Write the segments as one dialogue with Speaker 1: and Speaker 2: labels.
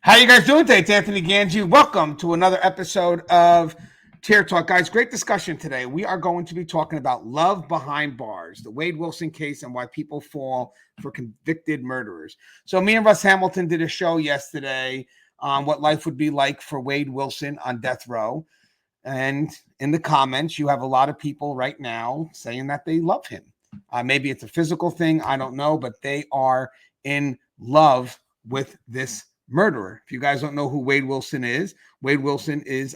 Speaker 1: How you guys doing today? It's Anthony Gangi. Welcome to another episode of Tier Talk. Guys, great discussion today. We are going to be talking about love behind bars, the Wade Wilson case, and why people fall for convicted murderers. So me and Russ Hamilton did a show yesterday on what life would be like for Wade Wilson on death row. And in the comments, you have a lot of people right now saying that they love him. Maybe it's a physical thing. I don't know, but they are in love with this murderer. If you guys don't know who Wade Wilson is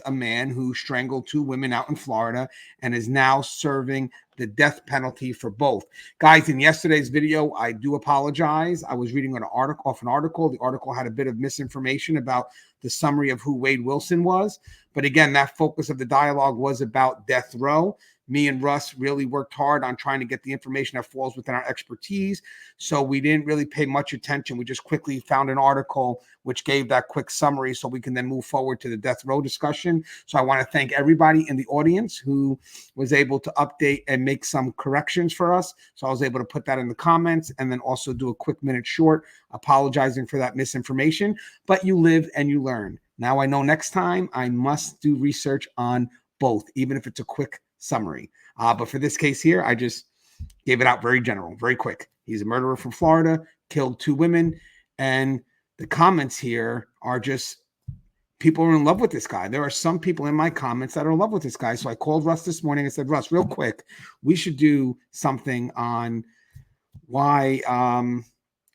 Speaker 1: a man who strangled two women out in Florida and is now serving the death penalty for both. Guys, in yesterday's video, I do apologize. I was reading an article. The article had a bit of misinformation about the summary of who Wade Wilson was. But again, that focus of the dialogue was about death row. Me and Russ really worked hard on trying to get the information that falls within our expertise. So we didn't really pay much attention. We just quickly found an article which gave that quick summary so we can then move forward to the death row discussion. So I want to thank everybody in the audience who was able to update and make some corrections for us. So I was able to put that in the comments and then also do a quick minute short apologizing for that misinformation. But you live and you learn. Now I know next time I must do research on both, even if it's a quick summary. But for this case here, I just gave it out very general, very quick. He's a murderer from Florida, killed two women. And the comments here are just people are in love with this guy. There are some people in my comments that are in love with this guy. So I called Russ this morning and said, Russ, real quick, we should do something on why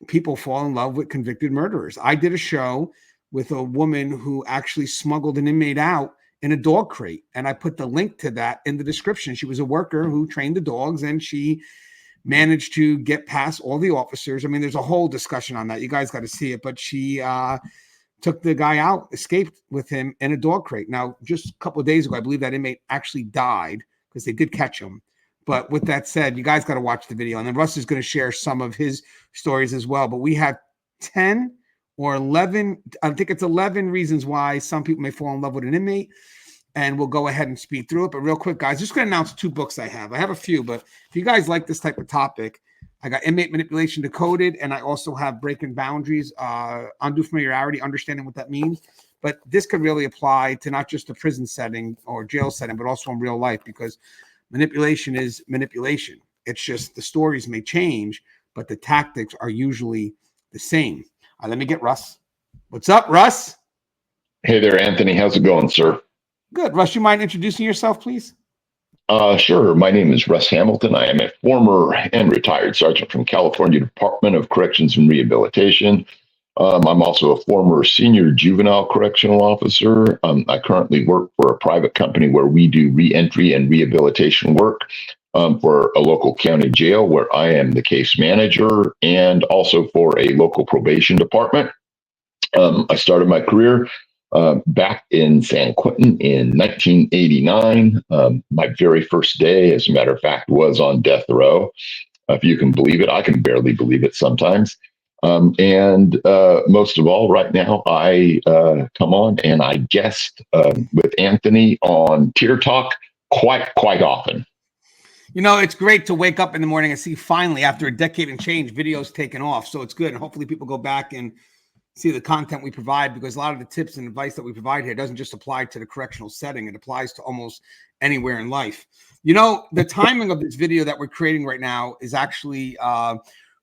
Speaker 1: people fall in love with convicted murderers. I did a show with a woman who actually smuggled an inmate out in a dog crate. And I put the link to that in the description. She was a worker who trained the dogs and she managed to get past all the officers. I mean, there's a whole discussion on that. You guys got to see it, but she took the guy out, escaped with him in a dog crate. Now, just a couple of days ago, I believe that inmate actually died because they did catch him. But with that said, you guys got to watch the video. And then Russ is going to share some of his stories as well. But we have 10 or 11, I think it's 11 reasons why some people may fall in love with an inmate. And we'll go ahead and speed through it. But real quick, guys, just going to announce two books I have. I have a few, but if you guys like this type of topic, I got Inmate Manipulation Decoded, and I also have Breaking Boundaries, Undue Familiarity, Understanding What That Means. But this could really apply to not just the prison setting or jail setting, but also in real life, because manipulation is manipulation. It's just the stories may change, but the tactics are usually the same. Let me get Russ. What's up, Russ?
Speaker 2: Hey there, Anthony. How's it going, sir?
Speaker 1: Good. Russ, you mind introducing yourself, please?
Speaker 2: Sure. My name is Russ Hamilton. I am a former and retired sergeant from California Department of Corrections and Rehabilitation. I'm also a former senior juvenile correctional officer. I currently work for a private company where we do reentry and rehabilitation work for a local county jail where I am the case manager, and also for a local probation department. I started my career back in San Quentin in 1989. My very first day, as a matter of fact, was on death row. If you can believe it, I can barely believe it sometimes. And most of all, right now, I come on and I guest with Anthony on Tier Talk quite often.
Speaker 1: You know, it's great to wake up in the morning and see finally, after a decade and change, videos taken off. So it's good. And hopefully people go back and see the content we provide, because a lot of the tips and advice that we provide here doesn't just apply to the correctional setting. It applies to almost anywhere in life. You know, the timing of this video that we're creating right now is actually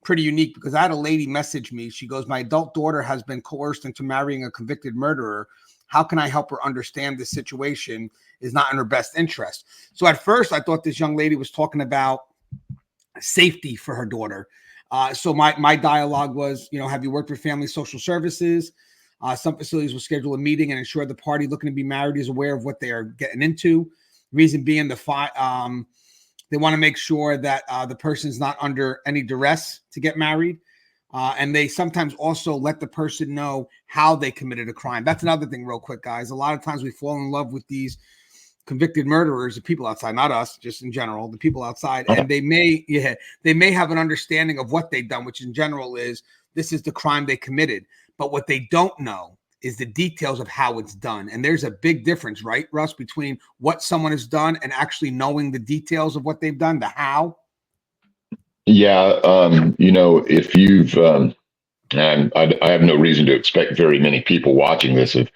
Speaker 1: pretty unique, because I had a lady message me. She goes, my adult daughter has been coerced into marrying a convicted murderer. How can I help her understand this situation is not in her best interest? So at first I thought this young lady was talking about safety for her daughter. So my dialogue was, you know, have you worked with family social services? Some facilities will schedule a meeting and ensure the party looking to be married is aware of what they are getting into. Reason being, they want to make sure that the person's not under any duress to get married. And they sometimes also let the person know how they committed a crime. That's another thing real quick, guys. A lot of times we fall in love with these convicted murderers, the people outside, not us, just in general, the people outside. And they may have an understanding of what they've done, which in general is this is the crime they committed. But what they don't know is the details of how it's done. And there's a big difference, right, Russ, between what someone has done and actually knowing the details of what they've done, the how.
Speaker 2: Yeah. You know, if you've And I have no reason to expect very many people watching this have,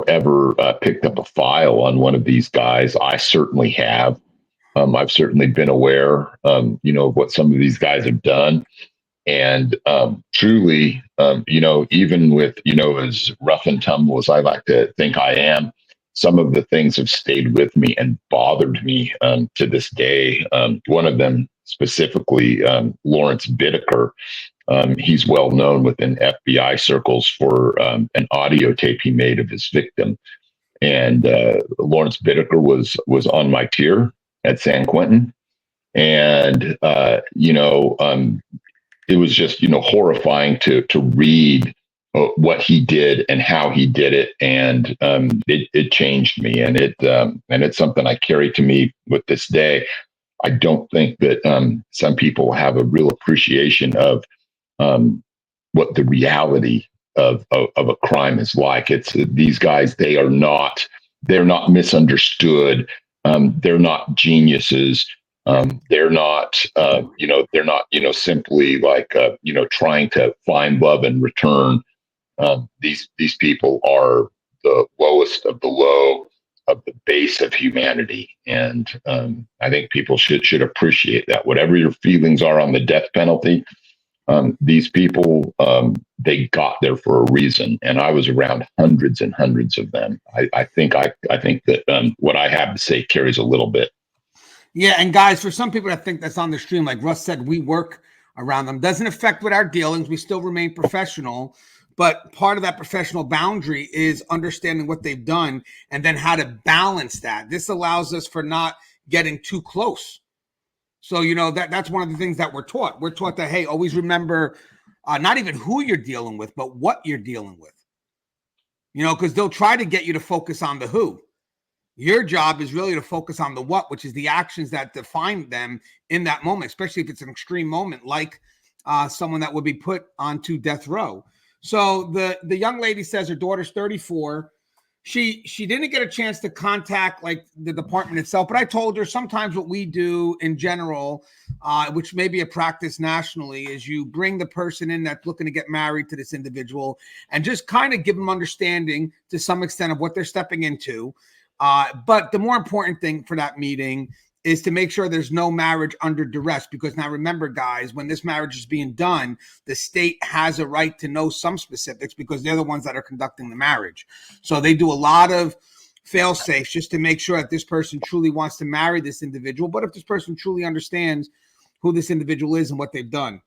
Speaker 2: ever picked up a file on one of these guys. I certainly have. I've certainly been aware, of what some of these guys have done. And truly, even with, as rough and tumble as I like to think I am, some of the things have stayed with me and bothered me to this day. One of them specifically, Lawrence Bittaker. He's well known within FBI circles for an audio tape he made of his victim. And Lawrence Bittaker was on my tier at San Quentin, and it was just horrifying to read what he did and how he did it, and it changed me, and it's something I carry to me with this day. I don't think that some people have a real appreciation of what the reality of a crime is like. It's these guys; they're not misunderstood. They're not geniuses. They're not, simply like, trying to find love in return. These people are the lowest of the low of the base of humanity, and I think people should appreciate that. Whatever your feelings are on the death penalty, these people, they got there for a reason, and I was around hundreds and hundreds of them. I think that what I have to say carries a little bit.
Speaker 1: Yeah, and guys, for some people that think that's on the stream, like Russ said, we work around them. Doesn't affect with our dealings. We still remain professional, but part of that professional boundary is understanding what they've done and then how to balance that. This allows us for not getting too close. So, that's one of the things that we're taught. We're taught that, hey, always remember not even who you're dealing with, but what you're dealing with. Because they'll try to get you to focus on the who. Your job is really to focus on the what, which is the actions that define them in that moment, especially if it's an extreme moment, like someone that would be put onto death row. So the young lady says her daughter's 34. She didn't get a chance to contact like the department itself, but I told her sometimes what we do in general, which may be a practice nationally, is you bring the person in that's looking to get married to this individual and just kind of give them understanding to some extent of what they're stepping into. But the more important thing for that meeting is to make sure there's no marriage under duress, because now remember, guys, when this marriage is being done, the state has a right to know some specifics because they're the ones that are conducting the marriage. So they do a lot of fail safes just to make sure that this person truly wants to marry this individual, but if this person truly understands who this individual is and what they've done.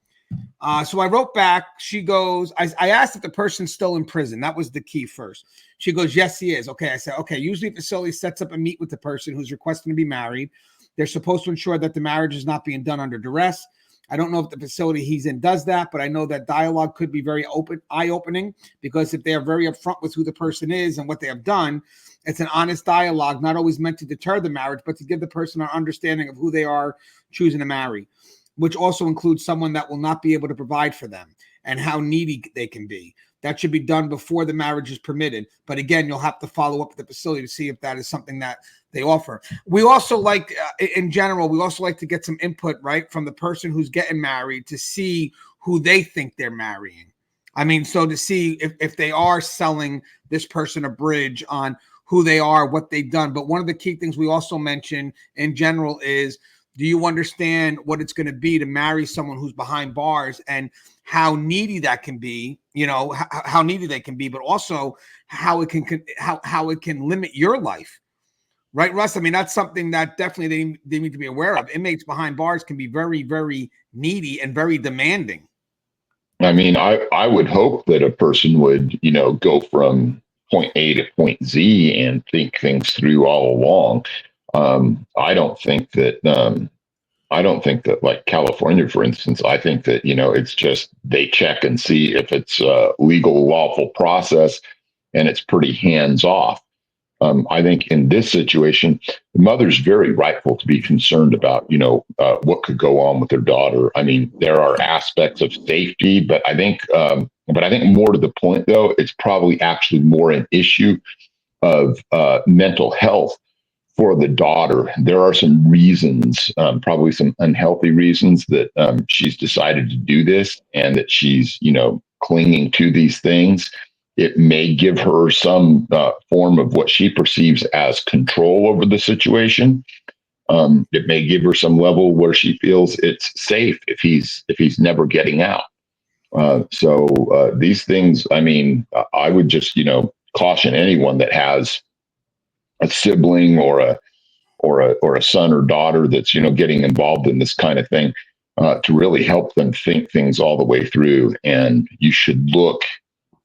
Speaker 1: So I wrote back. She goes, I asked if the person's still in prison. That was the key first. She goes, yes, he is. Okay. I said, okay, usually a facility sets up a meet with the person who's requesting to be married. They're supposed to ensure that the marriage is not being done under duress. I don't know if the facility he's in does that, but I know that dialogue could be very eye-opening, because if they are very upfront with who the person is and what they have done, it's an honest dialogue, not always meant to deter the marriage, but to give the person an understanding of who they are choosing to marry, which also includes someone that will not be able to provide for them and how needy they can be. That should be done before the marriage is permitted. But again, you'll have to follow up with the facility to see if that is something that they offer. We also like, in general, we also like to get some input, right, from the person who's getting married to see who they think they're marrying. I mean, so to see if they are selling this person a bridge on who they are, what they've done. But one of the key things we also mention in general is, do you understand what it's going to be to marry someone who's behind bars and how needy that can be, how needy they can be, but also how it can limit your life. Right, Russ? I mean, that's something that definitely they need to be aware of. Inmates behind bars can be very, very needy and very demanding.
Speaker 2: I mean, I would hope that a person would, go from point A to point Z and think things through all along. I don't think that like California, for instance, I think that, it's just they check and see if it's a legal, lawful process, and it's pretty hands off. I think in this situation, the mother's very rightful to be concerned about, what could go on with their daughter. I mean, there are aspects of safety, but I think more to the point, though, it's probably actually more an issue of mental health for the daughter. There are some reasons, probably some unhealthy reasons that she's decided to do this, and that she's, clinging to these things. It may give her some form of what she perceives as control over the situation. It may give her some level where she feels it's safe if he's never getting out. So these things, I mean, I would just caution anyone that has a sibling or a son or daughter that's getting involved in this kind of thing, to really help them think things all the way through. And you should look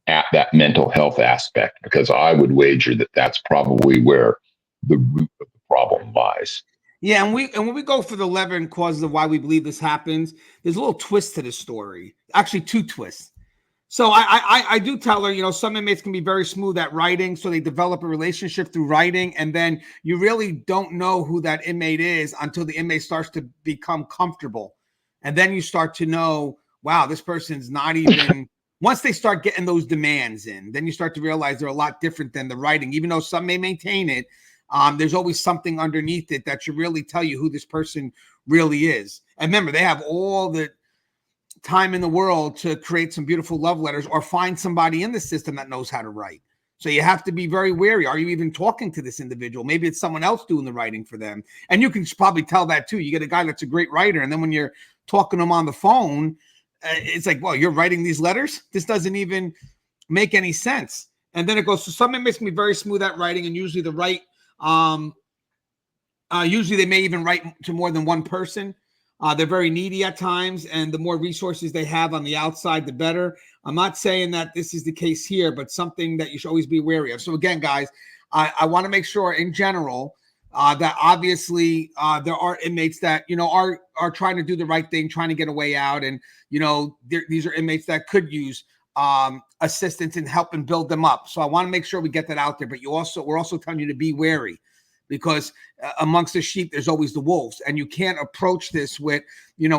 Speaker 2: at that mental health aspect, because I would wager that that's probably where the root of the problem lies.
Speaker 1: Yeah, and when we go for the 11 causes of why we believe this happens, there's a little twist to the story. Actually, two twists. So I do tell her, some inmates can be very smooth at writing, so they develop a relationship through writing, and then you really don't know who that inmate is until the inmate starts to become comfortable. And then you start to know, wow, this person's not even, once they start getting those demands in, then you start to realize they're a lot different than the writing. Even though some may maintain it, there's always something underneath it that should really tell you who this person really is. And remember, they have all the time in the world to create some beautiful love letters or find somebody in the system that knows how to write. So you have to be very wary. Are you even talking to this individual? Maybe it's someone else doing the writing for them. And you can probably tell that too. You get a guy that's a great writer, and then when you're talking to him on the phone, it's like, well, you're writing these letters? This doesn't even make any sense. And then it goes, so some inmates can be very smooth at writing, and usually the right, usually they may even write to more than one person. They're very needy at times, and the more resources they have on the outside, the better. I'm not saying that this is the case here, but something that you should always be wary of. So again, guys, I want to make sure in general that obviously there are inmates that, are trying to do the right thing, trying to get a way out. And, these are inmates that could use assistance and help and build them up. So I want to make sure we get that out there. But we're also telling you to be wary, because amongst the sheep, there's always the wolves. And you can't approach this with,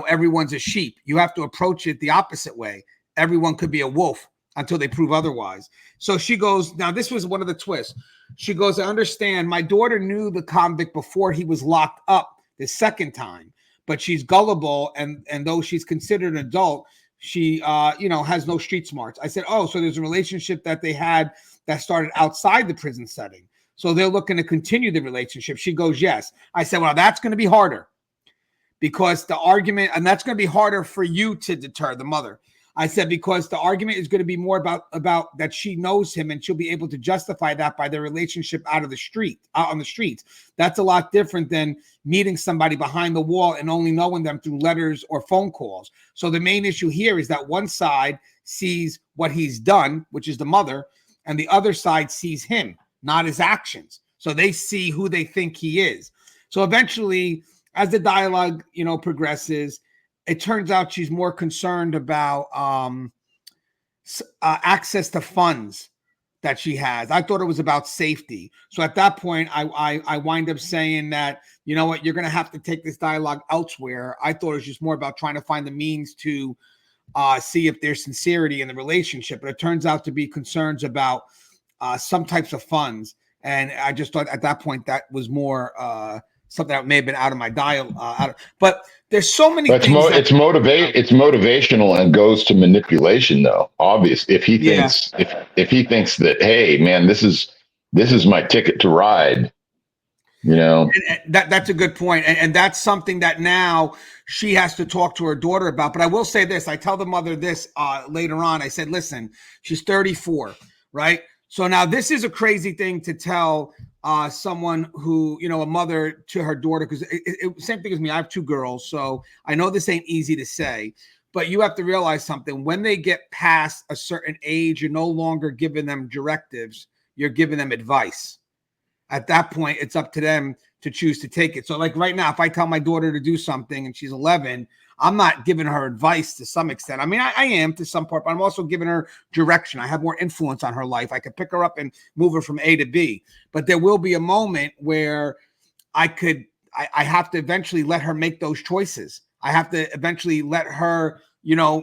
Speaker 1: everyone's a sheep. You have to approach it the opposite way. Everyone could be a wolf until they prove otherwise. So she goes, now this was one of the twists. She goes, I understand. My daughter knew the convict before he was locked up the second time, but she's gullible. And though she's considered an adult, she, has no street smarts. I said, oh, so there's a relationship that they had that started outside the prison setting. So they're looking to continue the relationship. She goes, yes. I said, well, that's going to be harder, because the argument, and that's going to be harder for you to deter, the mother. I said, because the argument is going to be more about that she knows him, and she'll be able to justify that by their relationship out on the streets. That's a lot different than meeting somebody behind the wall and only knowing them through letters or phone calls. So the main issue here is that one side sees what he's done, which is the mother, and the other side sees him, not his actions. So they see who they think he is. So eventually, as the dialogue, progresses, it turns out she's more concerned about access to funds that she has. I thought it was about safety. So at that point, I wind up saying that, you know what, you're going to have to take this dialogue elsewhere. I thought it was just more about trying to find the means to see if there's sincerity in the relationship. But it turns out to be concerns about some types of funds. And I just thought at that point that was more something that may have been out of my dial. But there's so many things.
Speaker 2: It's motivational and goes to manipulation, though. Obviously, if he thinks if he thinks that, hey, man, this is my ticket to ride,
Speaker 1: And that's a good point. And that's something that now she has to talk to her daughter about. But I will say this: I tell the mother this later on. I said, listen, she's 34, right? So now this is a crazy thing to tell someone who, a mother to her daughter, because same thing as me. I have two girls, so I know this ain't easy to say, but you have to realize something. When they get past a certain age, you're no longer giving them directives. You're giving them advice. At that point, it's up to them to choose to take it. So like right now, if I tell my daughter to do something and she's 11, I'm not giving her advice to some extent. I mean, I am to some part, but I'm also giving her direction. I have more influence on her life. I could pick her up and move her from A to B. But there will be a moment where I have to eventually let her make those choices. I have to eventually let her,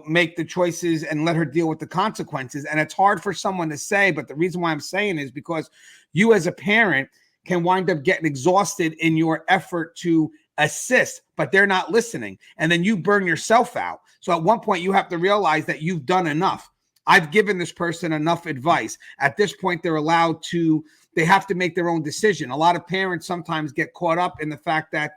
Speaker 1: make the choices and let her deal with the consequences. And it's hard for someone to say, but the reason why I'm saying is because you as a parent can wind up getting exhausted in your effort to assist, but they're not listening. And then you burn yourself out. So at one point you have to realize that you've done enough. I've given this person enough advice. At this point, they have to make their own decision. A lot of parents sometimes get caught up in the fact that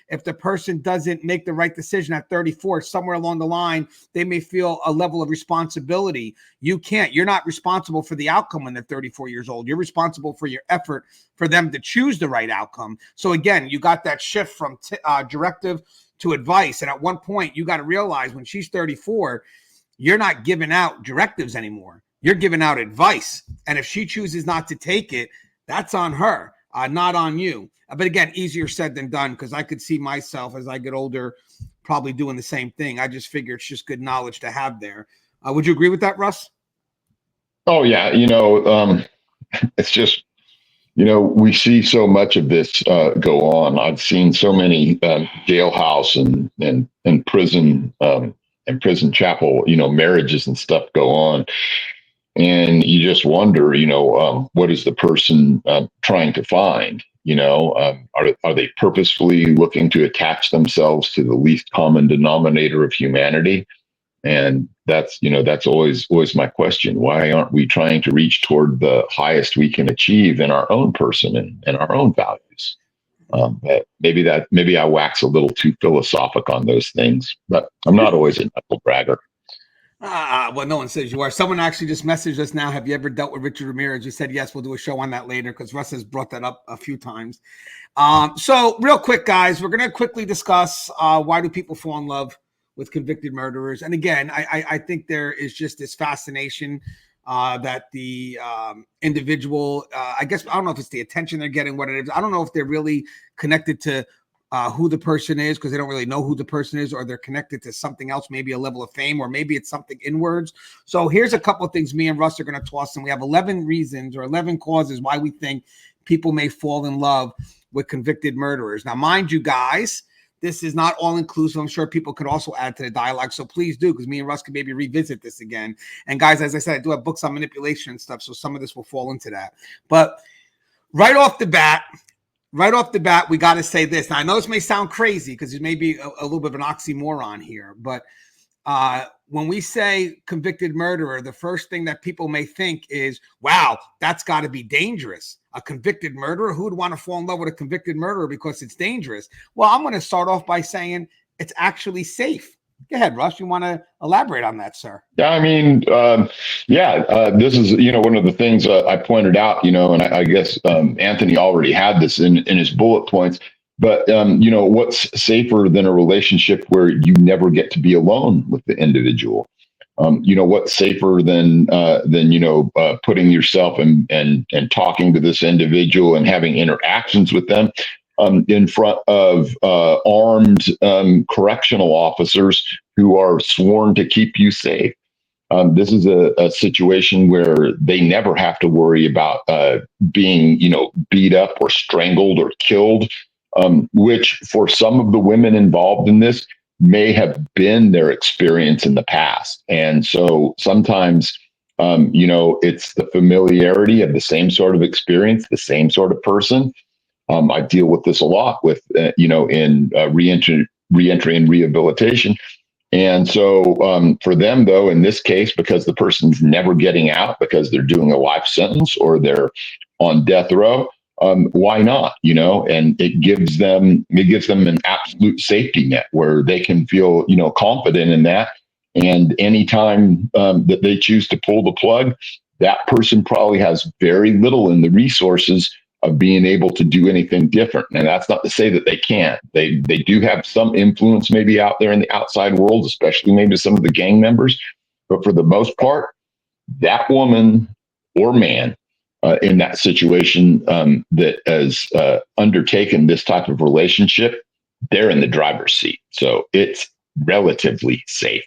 Speaker 1: if the person doesn't make the right decision at 34, somewhere along the line, they may feel a level of responsibility. You're not responsible for the outcome when they're 34 years old. You're responsible for your effort for them to choose the right outcome. So again, you got that shift from directive to advice. And at one point, you got to realize when she's 34, you're not giving out directives anymore. You're giving out advice. And if she chooses not to take it, that's on her, not on you. But again, easier said than done, because I could see myself as I get older probably doing the same thing. I just figure it's just good knowledge to have there. Would you agree with that, Russ?
Speaker 2: Oh yeah, it's just we see so much of this go on. I've seen so many jailhouse and prison and prison chapel marriages and stuff go on, and you just wonder what is the person trying to find. Are they purposefully looking to attach themselves to the least common denominator of humanity? And that's always my question. Why aren't we trying to reach toward the highest we can achieve in our own person and our own values? But maybe I wax a little too philosophic on those things, but I'm not always a knuckle bragger.
Speaker 1: Well, no one says you are. Someone actually just messaged us now. Have you ever dealt with Richard Ramirez? You said yes. We'll do a show on that later because Russ has brought that up a few times. So real quick, guys, we're going to quickly discuss why do people fall in love with convicted murderers. And again, I think there is just this fascination that the individual, I guess, I don't know if it's the attention they're getting, what it is. I don't know if they're really connected to who the person is, because they don't really know who the person is, or they're connected to something else, maybe a level of fame, or maybe it's something inwards. So here's a couple of things me and Russ are going to toss, and we have 11 reasons or 11 causes why we think people may fall in love with convicted murderers. Now, mind you guys, this is not all inclusive. I'm sure people could also add to the dialogue. So please do, because me and Russ can maybe revisit this again. And guys, as I said, I do have books on manipulation and stuff. So some of this will fall into that. But right off the bat, we got to say this. Now, I know this may sound crazy because it may be a little bit of an oxymoron here, but when we say convicted murderer, the first thing that people may think is, wow, that's got to be dangerous. A convicted murderer? Who would want to fall in love with a convicted murderer because it's dangerous? Well, I'm going to start off by saying it's actually safe. Go ahead, Russ. You want to elaborate on that, sir?
Speaker 2: Yeah, I mean, this is, one of the things I pointed out, and I guess Anthony already had this in his bullet points. But, what's safer than a relationship where you never get to be alone with the individual? What's safer than putting yourself and talking to this individual and having interactions with them in front of armed correctional officers who are sworn to keep you safe. This is a situation where they never have to worry about being, beat up or strangled or killed, which for some of the women involved in this may have been their experience in the past. And so sometimes, it's the familiarity of the same sort of experience, the same sort of person. I deal with this a lot with, in reentry and rehabilitation. And so for them, though, in this case, because the person's never getting out because they're doing a life sentence or they're on death row, why not? And it gives them an absolute safety net where they can feel, confident in that. And anytime that they choose to pull the plug, that person probably has very little in the resources of being able to do anything different. And that's not to say that they can't. They do have some influence maybe out there in the outside world, especially maybe some of the gang members. But for the most part, that woman or man in that situation that has undertaken this type of relationship, they're in the driver's seat. So it's relatively safe.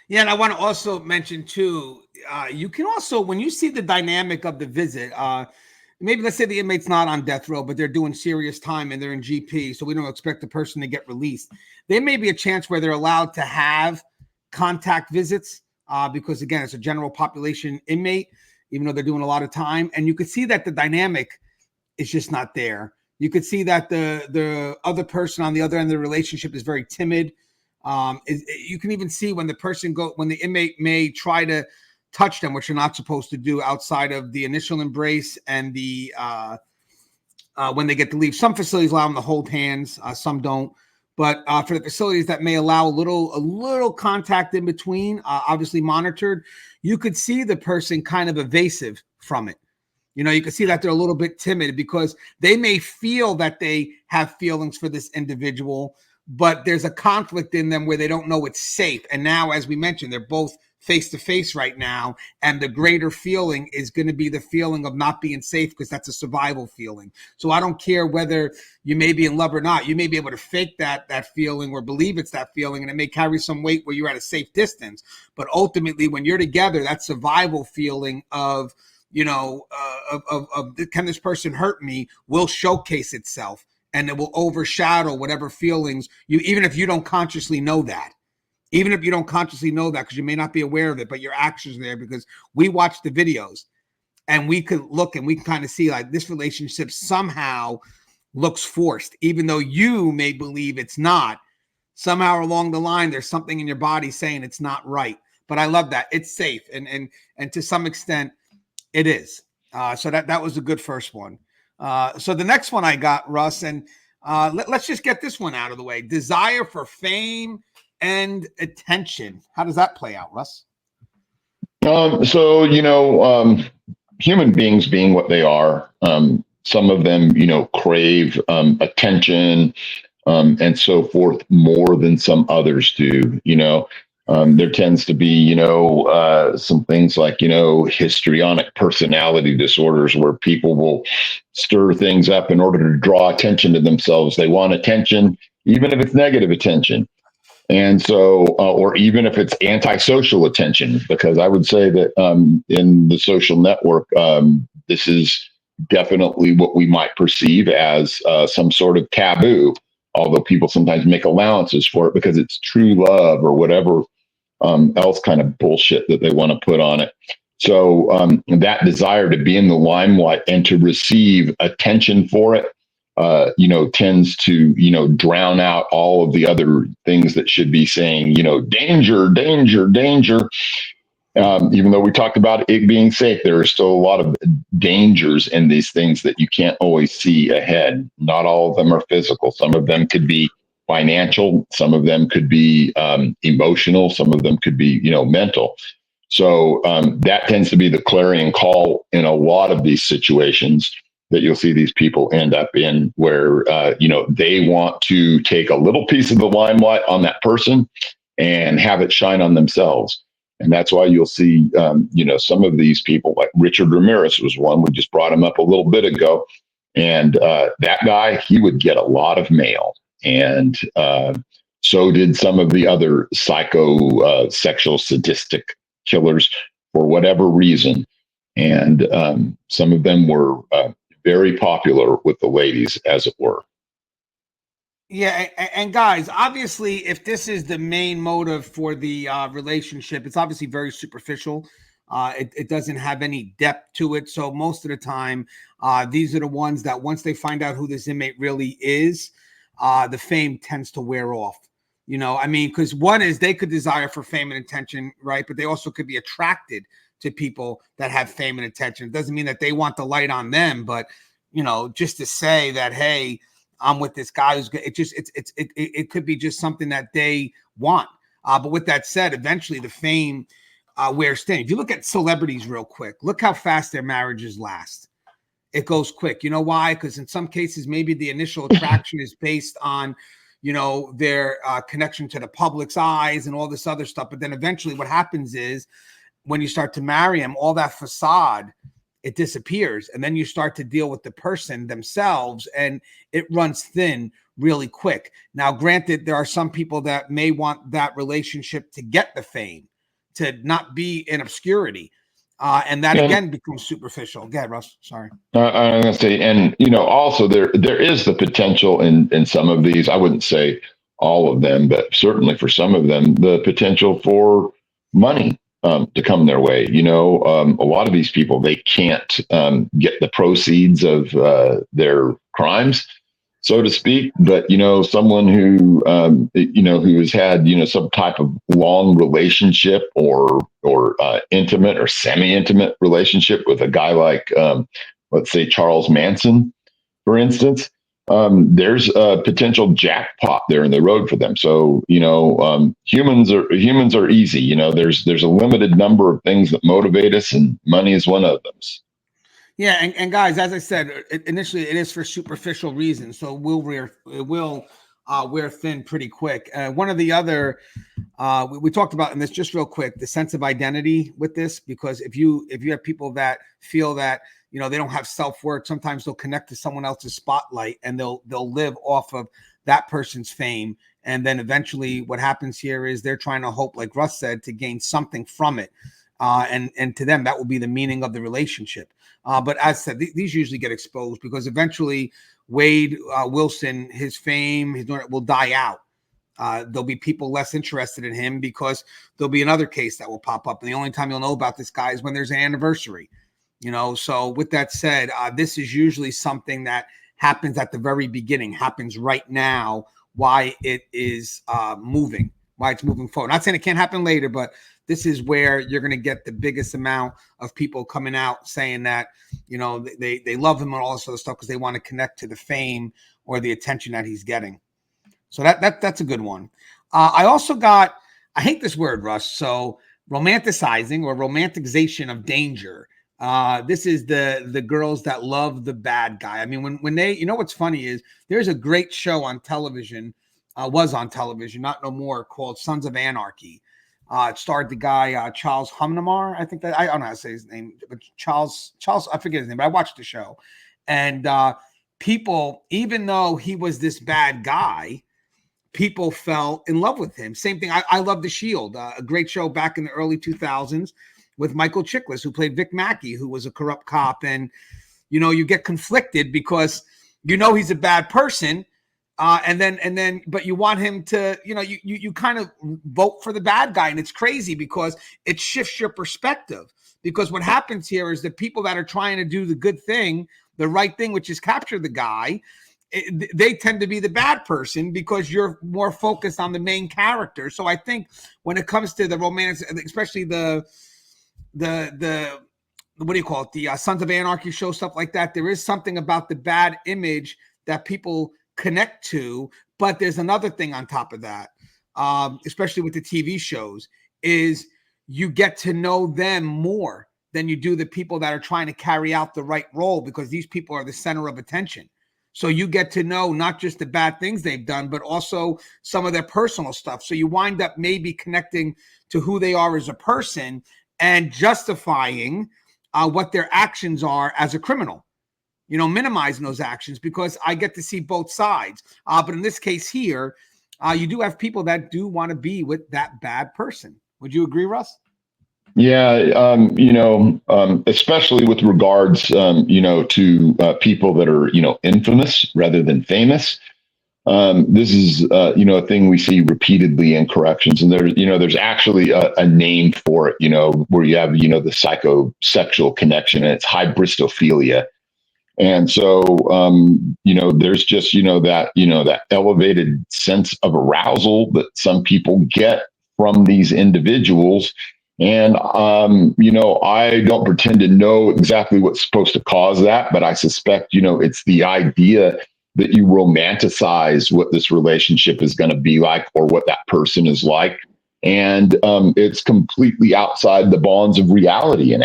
Speaker 1: Yeah, and I want to also mention too, you can also, when you see the dynamic of the visit, maybe let's say the inmate's not on death row, but they're doing serious time and they're in GP, so we don't expect the person to get released. There may be a chance where they're allowed to have contact visits because, again, it's a general population inmate, even though they're doing a lot of time. And you could see that the dynamic is just not there. You could see that the other person on the other end of the relationship is very timid. You can even see when the inmate may try to touch them, which you're not supposed to do outside of the initial embrace and the when they get to leave. Some facilities allow them to hold hands, some don't. But for the facilities that may allow a little contact in between, obviously monitored, you could see the person kind of evasive from it. You know, you can see that they're a little bit timid because they may feel that they have feelings for this individual, but there's a conflict in them where they don't know it's safe. And now, as we mentioned, they're both face to face right now. And the greater feeling is going to be the feeling of not being safe because that's a survival feeling. So I don't care whether you may be in love or not. You may be able to fake that feeling or believe it's that feeling, and it may carry some weight where you're at a safe distance. But ultimately, when you're together, that survival feeling of, you know, can this person hurt me will showcase itself, and it will overshadow whatever feelings you, even if you don't consciously know that. Even if you don't consciously know that, because you may not be aware of it, but your actions are there because we watch the videos and we could look and we can kind of see like this relationship somehow looks forced, even though you may believe it's not. Somehow along the line, there's something in your body saying it's not right. But I love that. It's safe. And to some extent, it is. So that was a good first one. So the next one I got, Russ, and let's just get this one out of the way. Desire for fame and attention. How does that play out, Russ?
Speaker 2: So, human beings being what they are, some of them, crave attention and so forth more than some others do. There tends to be, some things like, histrionic personality disorders where people will stir things up in order to draw attention to themselves. They want attention, even if it's negative attention. And so, or even if it's antisocial attention, because I would say that in the social network, this is definitely what we might perceive as some sort of taboo, although people sometimes make allowances for it because it's true love or whatever else kind of bullshit that they want to put on it. So that desire to be in the limelight and to receive attention for it, tends to, drown out all of the other things that should be saying, danger, danger, danger. Even though we talked about it being safe, there are still a lot of dangers in these things that you can't always see ahead. Not all of them are physical. Some of them could be financial. Some of them could be emotional. Some of them could be, mental. So that tends to be the clarion call in a lot of these situations that you'll see these people end up in where, they want to take a little piece of the limelight on that person and have it shine on themselves. And that's why you'll see, some of these people like Richard Ramirez was one. We just brought him up a little bit ago. And that guy, he would get a lot of mail. And so did some of the other psycho sexual sadistic killers for whatever reason. And some of them were very popular with the ladies, as it were.
Speaker 1: Yeah, and guys, obviously, if this is the main motive for the relationship, it's obviously very superficial. It doesn't have any depth to it. So most of the time, these are the ones that once they find out who this inmate really is, the fame tends to wear off. Because one is they could desire for fame and attention, right? But they also could be attracted to people that have fame and attention. It doesn't mean that they want the light on them, but just to say that, hey, I'm with this guy who's it could be just something that they want. But with that said, eventually the fame wears thin. If you look at celebrities real quick, look how fast their marriages last. It goes quick. You know why? Because in some cases, maybe the initial attraction is based on, their connection to the public's eyes and all this other stuff. But then eventually what happens is when you start to marry them, all that facade, it disappears. And then you start to deal with the person themselves and it runs thin really quick. Now, granted, there are some people that may want that relationship to get the fame, to not be in obscurity. And that again becomes superficial. Go ahead, Russ. Sorry.
Speaker 2: I'm going to say, and also there is the potential in some of these. I wouldn't say all of them, but certainly for some of them, the potential for money to come their way. A lot of these people, they can't get the proceeds of their crimes, so to speak, but someone who who has had some type of long relationship or intimate or semi-intimate relationship with a guy like let's say Charles Manson, for instance. There's a potential jackpot there in the road for them. So humans are easy. There's a limited number of things that motivate us, and money is one of them.
Speaker 1: Yeah, and guys, as I said, initially it is for superficial reasons, so it will wear thin pretty quick. One of the other we talked about in this, just real quick, the sense of identity with this, because if you have people that feel that they don't have self-worth, sometimes they'll connect to someone else's spotlight and they'll live off of that person's fame, and then eventually what happens here is they're trying to hope, like Russ said, to gain something from it, and to them that will be the meaning of the relationship. But as I said, these usually get exposed because eventually Wade Wilson, his fame, will die out. There'll be people less interested in him because there'll be another case that will pop up. And the only time you'll know about this guy is when there's an anniversary, So with that said, this is usually something that happens at the very beginning, happens right now, why it is moving, why it's moving forward. Not saying it can't happen later, but this is where you're going to get the biggest amount of people coming out saying that, they love him and all this other stuff because they want to connect to the fame or the attention that he's getting. So that's a good one. I also got, I hate this word, Russ. So romanticizing or romanticization of danger. This is the girls that love the bad guy. I mean, when they, what's funny is there's a great show on television, was on television, not no more, called Sons of Anarchy. It starred the guy, Charles Humnamar. I think that, I don't know how to say his name, but Charles, I forget his name, but I watched the show. And people, even though he was this bad guy, people fell in love with him. Same thing. I love The Shield, a great show back in the early 2000s with Michael Chiklis, who played Vic Mackey, who was a corrupt cop. And, you get conflicted because, he's a bad person. And then, but you want him to, you kind of vote for the bad guy. And it's crazy because it shifts your perspective, because what happens here is the people that are trying to do the good thing, the right thing, which is capture the guy, they tend to be the bad person because you're more focused on the main character. So I think when it comes to the romance, especially the what do you call it? The Sons of Anarchy show, stuff like that. There is something about the bad image that people connect to, but there's another thing on top of that, especially with the TV shows, is you get to know them more than you do the people that are trying to carry out the right role, because these people are the center of attention. So you get to know not just the bad things they've done, but also some of their personal stuff. So you wind up maybe connecting to who they are as a person and justifying what their actions are as a criminal, minimizing those actions, because I get to see both sides. But in this case here, you do have people that do want to be with that bad person. Would you agree, Russ?
Speaker 2: Yeah, especially with regards, to people that are, infamous rather than famous. This is, a thing we see repeatedly in corrections, and there's actually a name for it, where you have, the psychosexual connection, and it's hybristophilia. And so, there's just, that elevated sense of arousal that some people get from these individuals. And, I don't pretend to know exactly what's supposed to cause that, but I suspect, it's the idea that you romanticize what this relationship is going to be like or what that person is like. And it's completely outside the bonds of reality and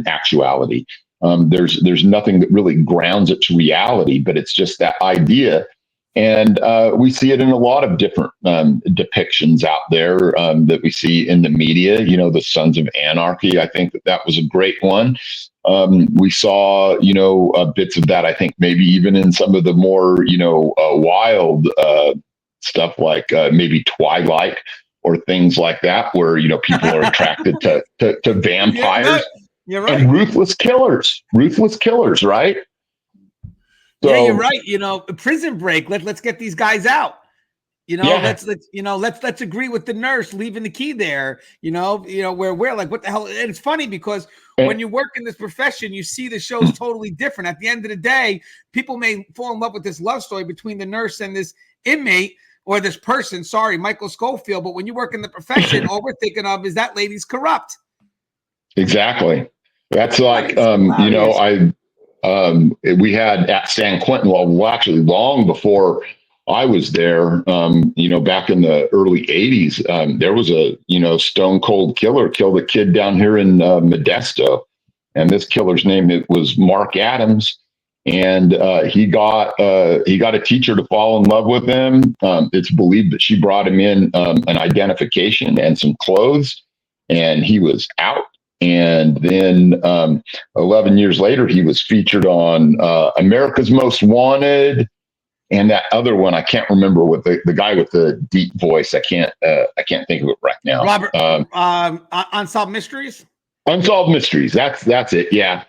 Speaker 2: actuality. There's nothing that really grounds it to reality, but it's just that idea. And we see it in a lot of different depictions out there that we see in the media. The Sons of Anarchy, I think that was a great one. We saw, bits of that, I think, maybe even in some of the more, wild stuff like maybe Twilight or things like that, where, people are attracted to vampires.
Speaker 1: You're right.
Speaker 2: And ruthless killers, right?
Speaker 1: So, yeah, you're right. Prison Break. Let's get these guys out. Let's let's agree with the nurse leaving the key there. Where we're like, what the hell? And it's funny because when you work in this profession, you see the show's totally different. At the end of the day, people may fall in love with this love story between the nurse and this inmate or this person. Sorry, Michael Schofield. But when you work in the profession, all we're thinking of is that lady's corrupt.
Speaker 2: Exactly. That's like, we had at San Quentin, well, actually long before I was there, back in the early 80s, there was a, stone cold killer killed a kid down here in Modesto. And this killer's name, it was Mark Adams. And he got a teacher to fall in love with him. It's believed that she brought him in an identification and some clothes, and he was out. And then 11 years later, he was featured on America's Most Wanted, and that other one I can't remember, with the guy with the deep voice. I can't think of it right now.
Speaker 1: Robert, Unsolved Mysteries.
Speaker 2: Unsolved Mysteries. That's it. Yeah.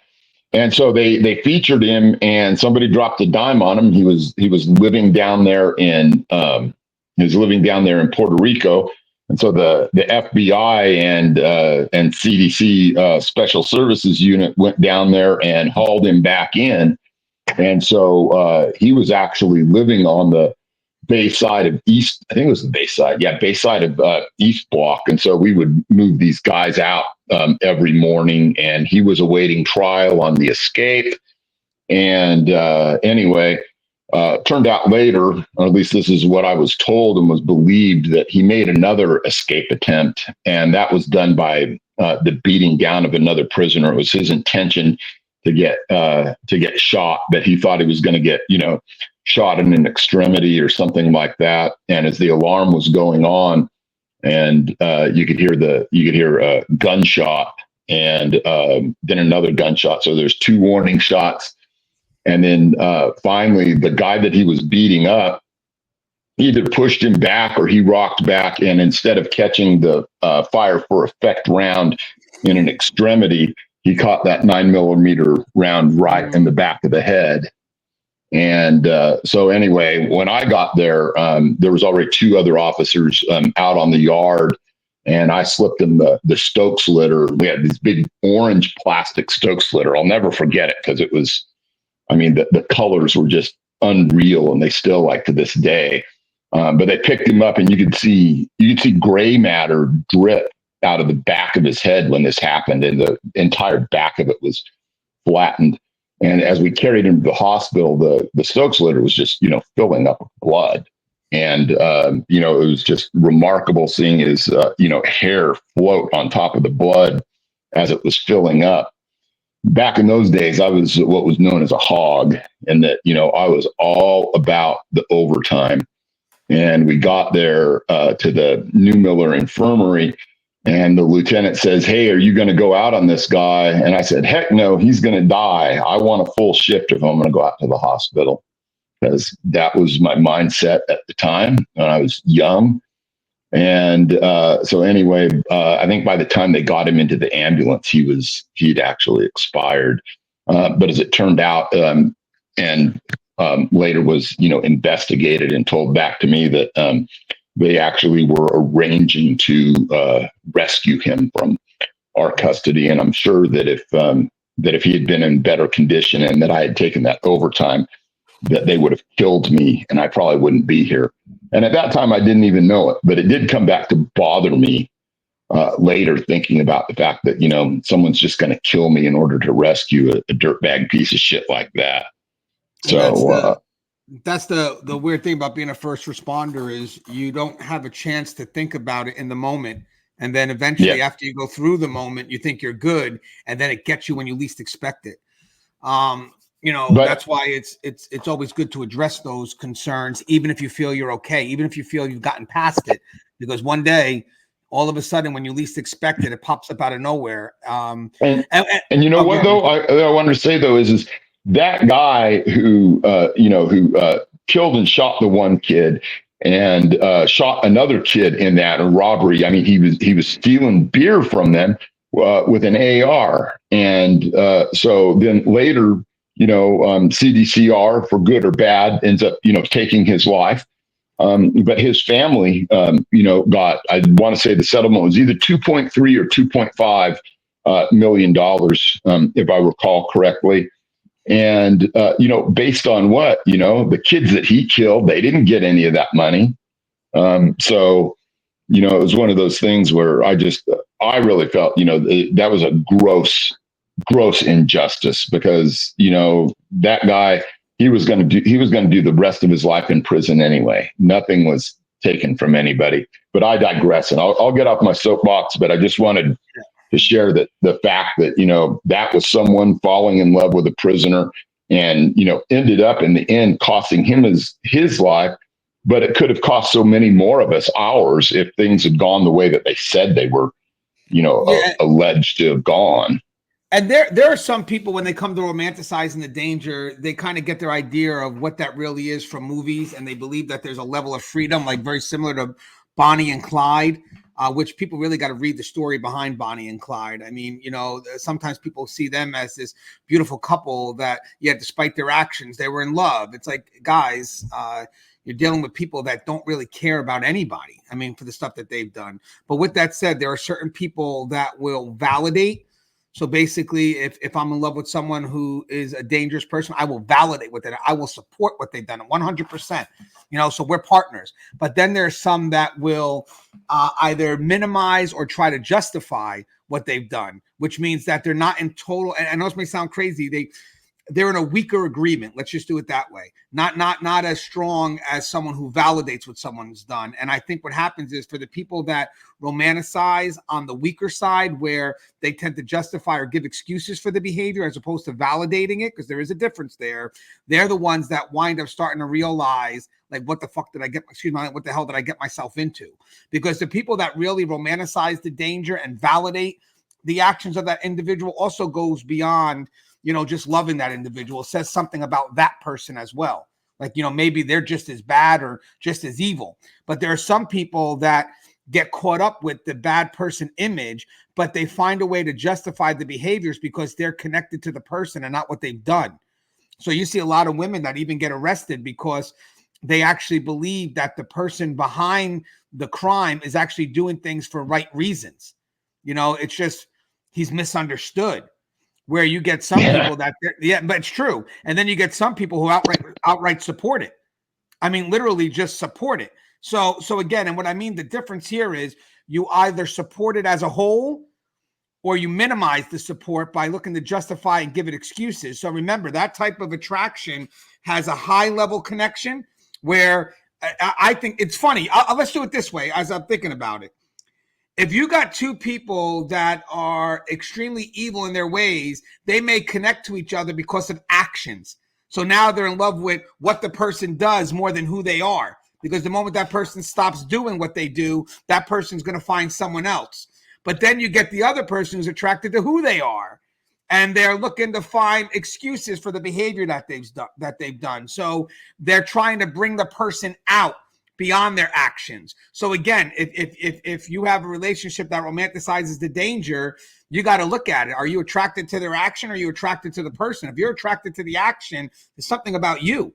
Speaker 2: And so they featured him, and somebody dropped a dime on him. He was living down there in Puerto Rico. And so the FBI and CDC Special Services Unit went down there and hauled him back in. And so he was actually living on the bay side of East. I think it was the bay side. Yeah, bay side of East Block. And so we would move these guys out every morning, and he was awaiting trial on the escape. And anyway. Turned out later, or at least this is what I was told and was believed, that he made another escape attempt, and that was done by the beating down of another prisoner. It was his intention to get shot, but he thought he was going to get shot in an extremity or something like that. And as the alarm was going on, and you could hear a gunshot, and then another gunshot. So there's two warning shots. And then finally, the guy that he was beating up either pushed him back or he rocked back. And instead of catching the fire for effect round in an extremity, he caught that 9mm round right in the back of the head. And so anyway, when I got there, there was already two other officers out on the yard. And I slipped him the Stokes litter. We had this big orange plastic Stokes litter. I'll never forget it, because it was, the colors were just unreal, and they still, like, to this day. But they picked him up, and you could see gray matter drip out of the back of his head when this happened, and the entire back of it was flattened. And as we carried him to the hospital, the Stokes litter was just, filling up with blood. And, it was just remarkable seeing his, hair float on top of the blood as it was filling up. Back in those days, I was what was known as a hog, and that, I was all about the overtime. And we got there to the New Miller Infirmary, and the lieutenant says, "Hey, are you going to go out on this guy?" And I said, "Heck no, he's going to die. I want a full shift if I'm going to go out to the hospital," because that was my mindset at the time when I was young. And so anyway, I think by the time they got him into the ambulance, he'd actually expired. But as it turned out, and later was, investigated and told back to me that they actually were arranging to rescue him from our custody. And I'm sure that if he had been in better condition and that I had taken that overtime, that they would have killed me, and I probably wouldn't be here. And at that time, I didn't even know it, but it did come back to bother me later, thinking about the fact that, someone's just going to kill me in order to rescue a dirtbag piece of shit like that. So
Speaker 1: that's the weird thing about being a first responder, is you don't have a chance to think about it in the moment. And then eventually, after you go through the moment, you think you're good, and then it gets you when you least expect it. That's why it's always good to address those concerns, even if you feel you're okay, even if you feel you've gotten past it, because one day, all of a sudden, when you least expect it, it pops up out of nowhere. And
Speaker 2: you know what, though, I wanted to say, though, is that guy who killed and shot the one kid and shot another kid in that robbery. I mean, he was stealing beer from them with an AR, and so then later, CDCR, for good or bad, ends up taking his life. But his family, got, I want to say the settlement was either 2.3 or 2.5 million dollars, if I recall correctly. And, based on what, the kids that he killed, they didn't get any of that money. So, it was one of those things where I really felt, that was a gross injustice because, that guy, he was going to do the rest of his life in prison anyway. Nothing was taken from anybody. But I digress, and I'll get off my soapbox. But I just wanted to share that the fact that that was someone falling in love with a prisoner, and ended up in the end costing him his life. But it could have cost so many more of us ours if things had gone the way that they said they were, alleged to have gone.
Speaker 1: And there are some people, when they come to romanticizing the danger, they kind of get their idea of what that really is from movies, and they believe that there's a level of freedom, like very similar to Bonnie and Clyde, which people really got to read the story behind Bonnie and Clyde. I mean, sometimes people see them as this beautiful couple that, despite their actions, they were in love. It's like, guys, you're dealing with people that don't really care about anybody. I mean, for the stuff that they've done. But with that said, there are certain people that will validate. So basically, if I'm in love with someone who is a dangerous person, I will validate with it. I will support what they've done 100%. So we're partners. But then there's some that will either minimize or try to justify what they've done, which means that they're not in total. And I know this may sound crazy. They're in a weaker agreement. Let's just do it that way. Not as strong as someone who validates what someone's done. And I think what happens is, for the people that romanticize on the weaker side, where they tend to justify or give excuses for the behavior as opposed to validating it, because there is a difference there. They're the ones that wind up starting to realize, like, what the fuck did I get? What the hell did I get myself into? Because the people that really romanticize the danger and validate the actions of that individual also goes beyond just loving that individual. It says something about that person as well. Like, maybe they're just as bad or just as evil. But there are some people that get caught up with the bad person image, but they find a way to justify the behaviors because they're connected to the person and not what they've done. So you see a lot of women that even get arrested because they actually believe that the person behind the crime is actually doing things for right reasons. It's just he's misunderstood. Where you get some people that, but it's true. And then you get some people who outright support it. I mean, literally just support it. So again, and what I mean, the difference here is you either support it as a whole, or you minimize the support by looking to justify and give it excuses. So remember, that type of attraction has a high level connection where I think it's funny. Let's do it this way as I'm thinking about it. If you got two people that are extremely evil in their ways, they may connect to each other because of actions. So now they're in love with what the person does more than who they are. Because the moment that person stops doing what they do, that person's going to find someone else. But then you get the other person who's attracted to who they are. And they're looking to find excuses for the behavior that they've done. So they're trying to bring the person out beyond their actions. So again, if you have a relationship that romanticizes the danger, you got to look at it. Are you attracted to their action? Or are you attracted to the person? If you're attracted to the action, it's something about you.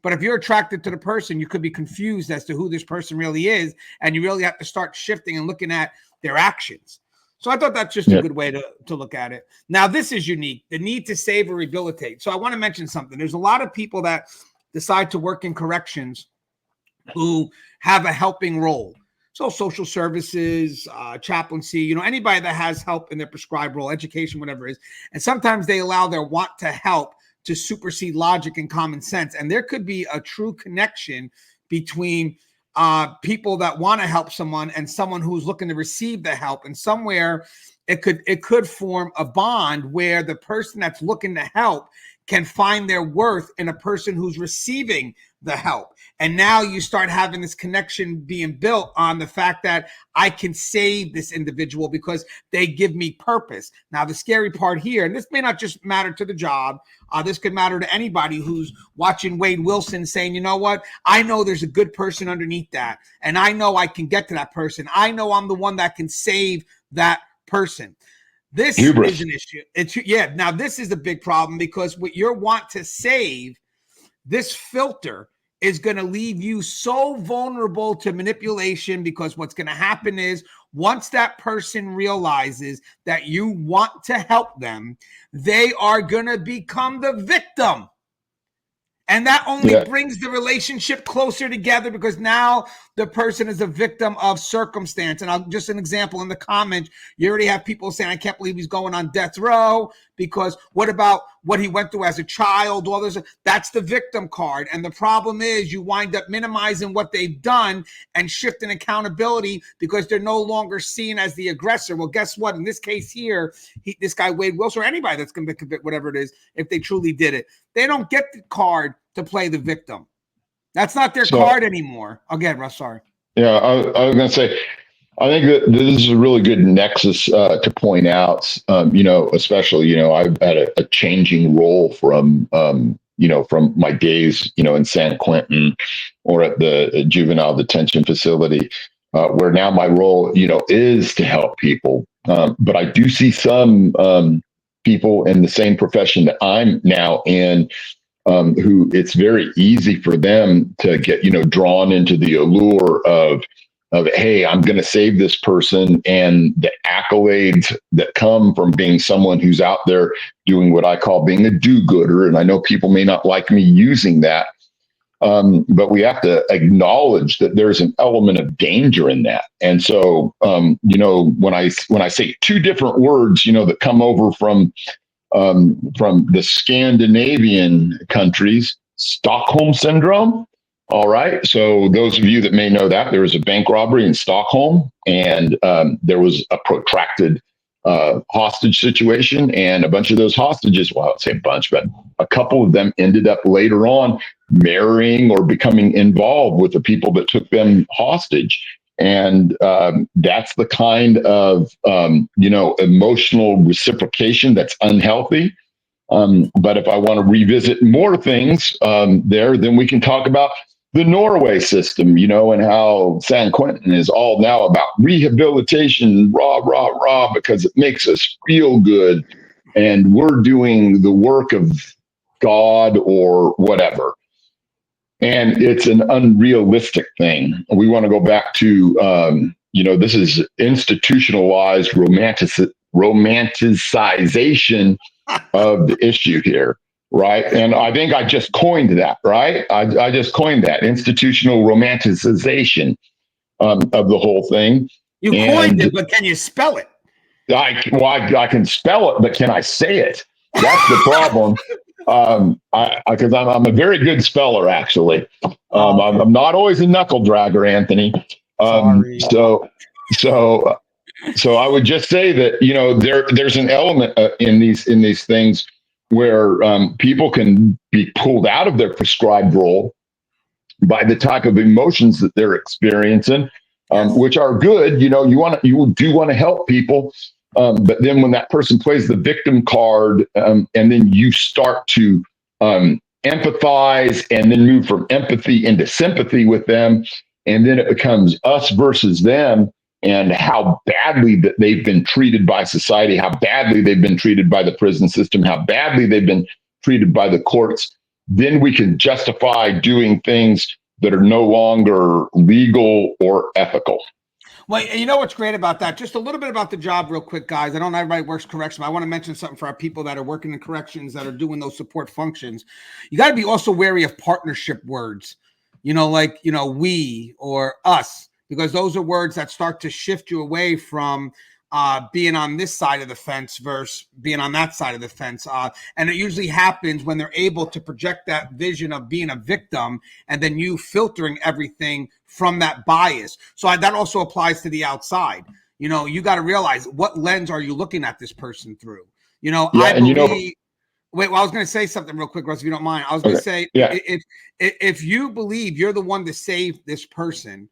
Speaker 1: But if you're attracted to the person, you could be confused as to who this person really is. And you really have to start shifting and looking at their actions. So I thought that's just a good way to look at it. Now, this is unique, the need to save or rehabilitate. So I want to mention something. There's a lot of people that decide to work in corrections who have a helping role. So social services, chaplaincy, anybody that has help in their prescribed role, education, whatever it is. And sometimes they allow their want to help to supersede logic and common sense. And there could be a true connection between people that want to help someone and someone who's looking to receive the help. And somewhere it could form a bond where the person that's looking to help can find their worth in a person who's receiving the help. And now you start having this connection being built on the fact that I can save this individual because they give me purpose. Now, the scary part here, and this may not just matter to the job, this could matter to anybody who's watching Wade Wilson saying, you know what, I know there's a good person underneath that. And I know I can get to that person. I know I'm the one that can save that person. This
Speaker 2: Hubris.
Speaker 1: is an issue. Now this is the big problem because what you want to save, this filter is going to leave you so vulnerable to manipulation, because what's going to happen is once that person realizes that you want to help them, they are going to become the victim. And that only brings the relationship closer together, because now the person is a victim of circumstance. And I'll just an example in the comments, you already have people saying, I can't believe he's going on death row, because what about what he went through as a child? All this, that's the victim card. And the problem is you wind up minimizing what they've done and shifting accountability, because they're no longer seen as the aggressor. Well, guess what? In this case here, this guy, Wade Wilson, or anybody that's going to convict, whatever it is, if they truly did it, they don't get the card to play the victim. That's not their card anymore. Again, Russ, sorry.
Speaker 2: Yeah, I was going to say, I think that this is a really good nexus to point out, especially, I've had a changing role from, from my days, in San Quentin or at the juvenile detention facility, where now my role, is to help people. But I do see some people in the same profession that I'm now in, who it's very easy for them to get, drawn into the allure of, hey, I'm going to save this person, and the accolades that come from being someone who's out there doing what I call being a do-gooder. And I know people may not like me using that, but we have to acknowledge that there's an element of danger in that. And so, when I say two different words, that come over from the Scandinavian countries, Stockholm syndrome. All right. So those of you that may know that, there was a bank robbery in Stockholm, and there was a protracted hostage situation. And a bunch of those hostages, well, I would say a bunch, but a couple of them ended up later on marrying or becoming involved with the people that took them hostage. And that's the kind of, emotional reciprocation that's unhealthy. But if I want to revisit more things then we can talk about the Norway system, and how San Quentin is all now about rehabilitation, because it makes us feel good. And we're doing the work of God or whatever. And it's an unrealistic thing. We want to go back to, this is institutionalized romanticization of the issue here, right? And I think I just coined that, right? I just coined that, institutional romanticization of the whole thing.
Speaker 1: You coined it, but can you spell it?
Speaker 2: I can spell it, but can I say it? That's the problem. Because I'm a very good speller, actually. I'm not always a knuckle dragger, Anthony. So I would just say that there's an element in these things where people can be pulled out of their prescribed role by the type of emotions that they're experiencing, which are good. You do want to help people. But then when that person plays the victim card, and then you start to empathize and then move from empathy into sympathy with them, and then it becomes us versus them, and how badly that they've been treated by society, how badly they've been treated by the prison system, how badly they've been treated by the courts, then we can justify doing things that are no longer legal or ethical.
Speaker 1: Well, you know what's great about that? Just a little bit about the job real quick, guys. I don't know everybody works corrections, but I want to mention something for our people that are working in corrections, that are doing those support functions. You got to be also wary of partnership words, like, we or us, because those are words that start to shift you away from being on this side of the fence versus being on that side of the fence. And it usually happens when they're able to project that vision of being a victim, and then you filtering everything from that bias. So that also applies to the outside. You got to realize, what lens are you looking at this person through? I believe. Wait, well, I was going to say something real quick, Russ, if you don't mind. I was going to say, if you believe you're the one to save this person,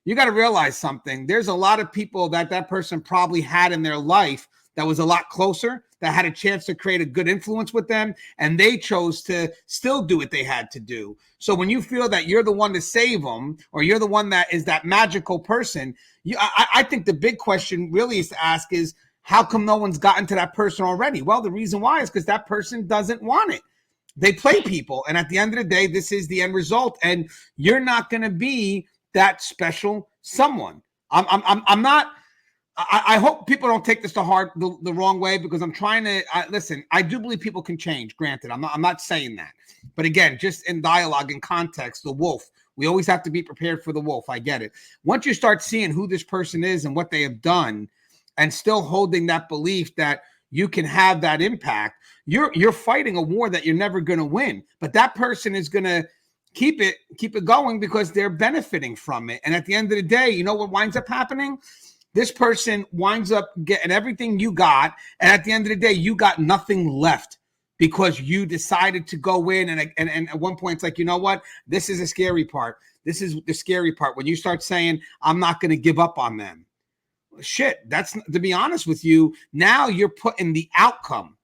Speaker 1: you got to realize something. There's a lot of people that person probably had in their life that was a lot closer, that had a chance to create a good influence with them, and they chose to still do what they had to do. So when you feel that you're the one to save them, or you're the one that is that magical person, I think the big question really is to ask is, how come no one's gotten to that person already? Well, the reason why is because that person doesn't want it. they play people. And at the end of the day, this is the end result. And you're not going to be that special someone. I'm not. I hope people don't take this to heart the wrong way, because I'm trying to listen. I do believe people can change. Granted, I'm not saying that, but again, just in dialogue and context, the wolf. We always have to be prepared for the wolf. I get it. Once you start seeing who this person is and what they have done, and still holding that belief that you can have that impact, you're fighting a war that you're never going to win. But that person is going to keep it going because they're benefiting from it. And at the end of the day, you know what winds up happening? This person winds up getting everything you got, and at the end of the day, you got nothing left because you decided to go in. And at one point, it's like, you know what? This is a scary part. This is the scary part when you start saying, "I'm not going to give up on them." Shit, that's, to be honest with you. Now you're putting the outcome,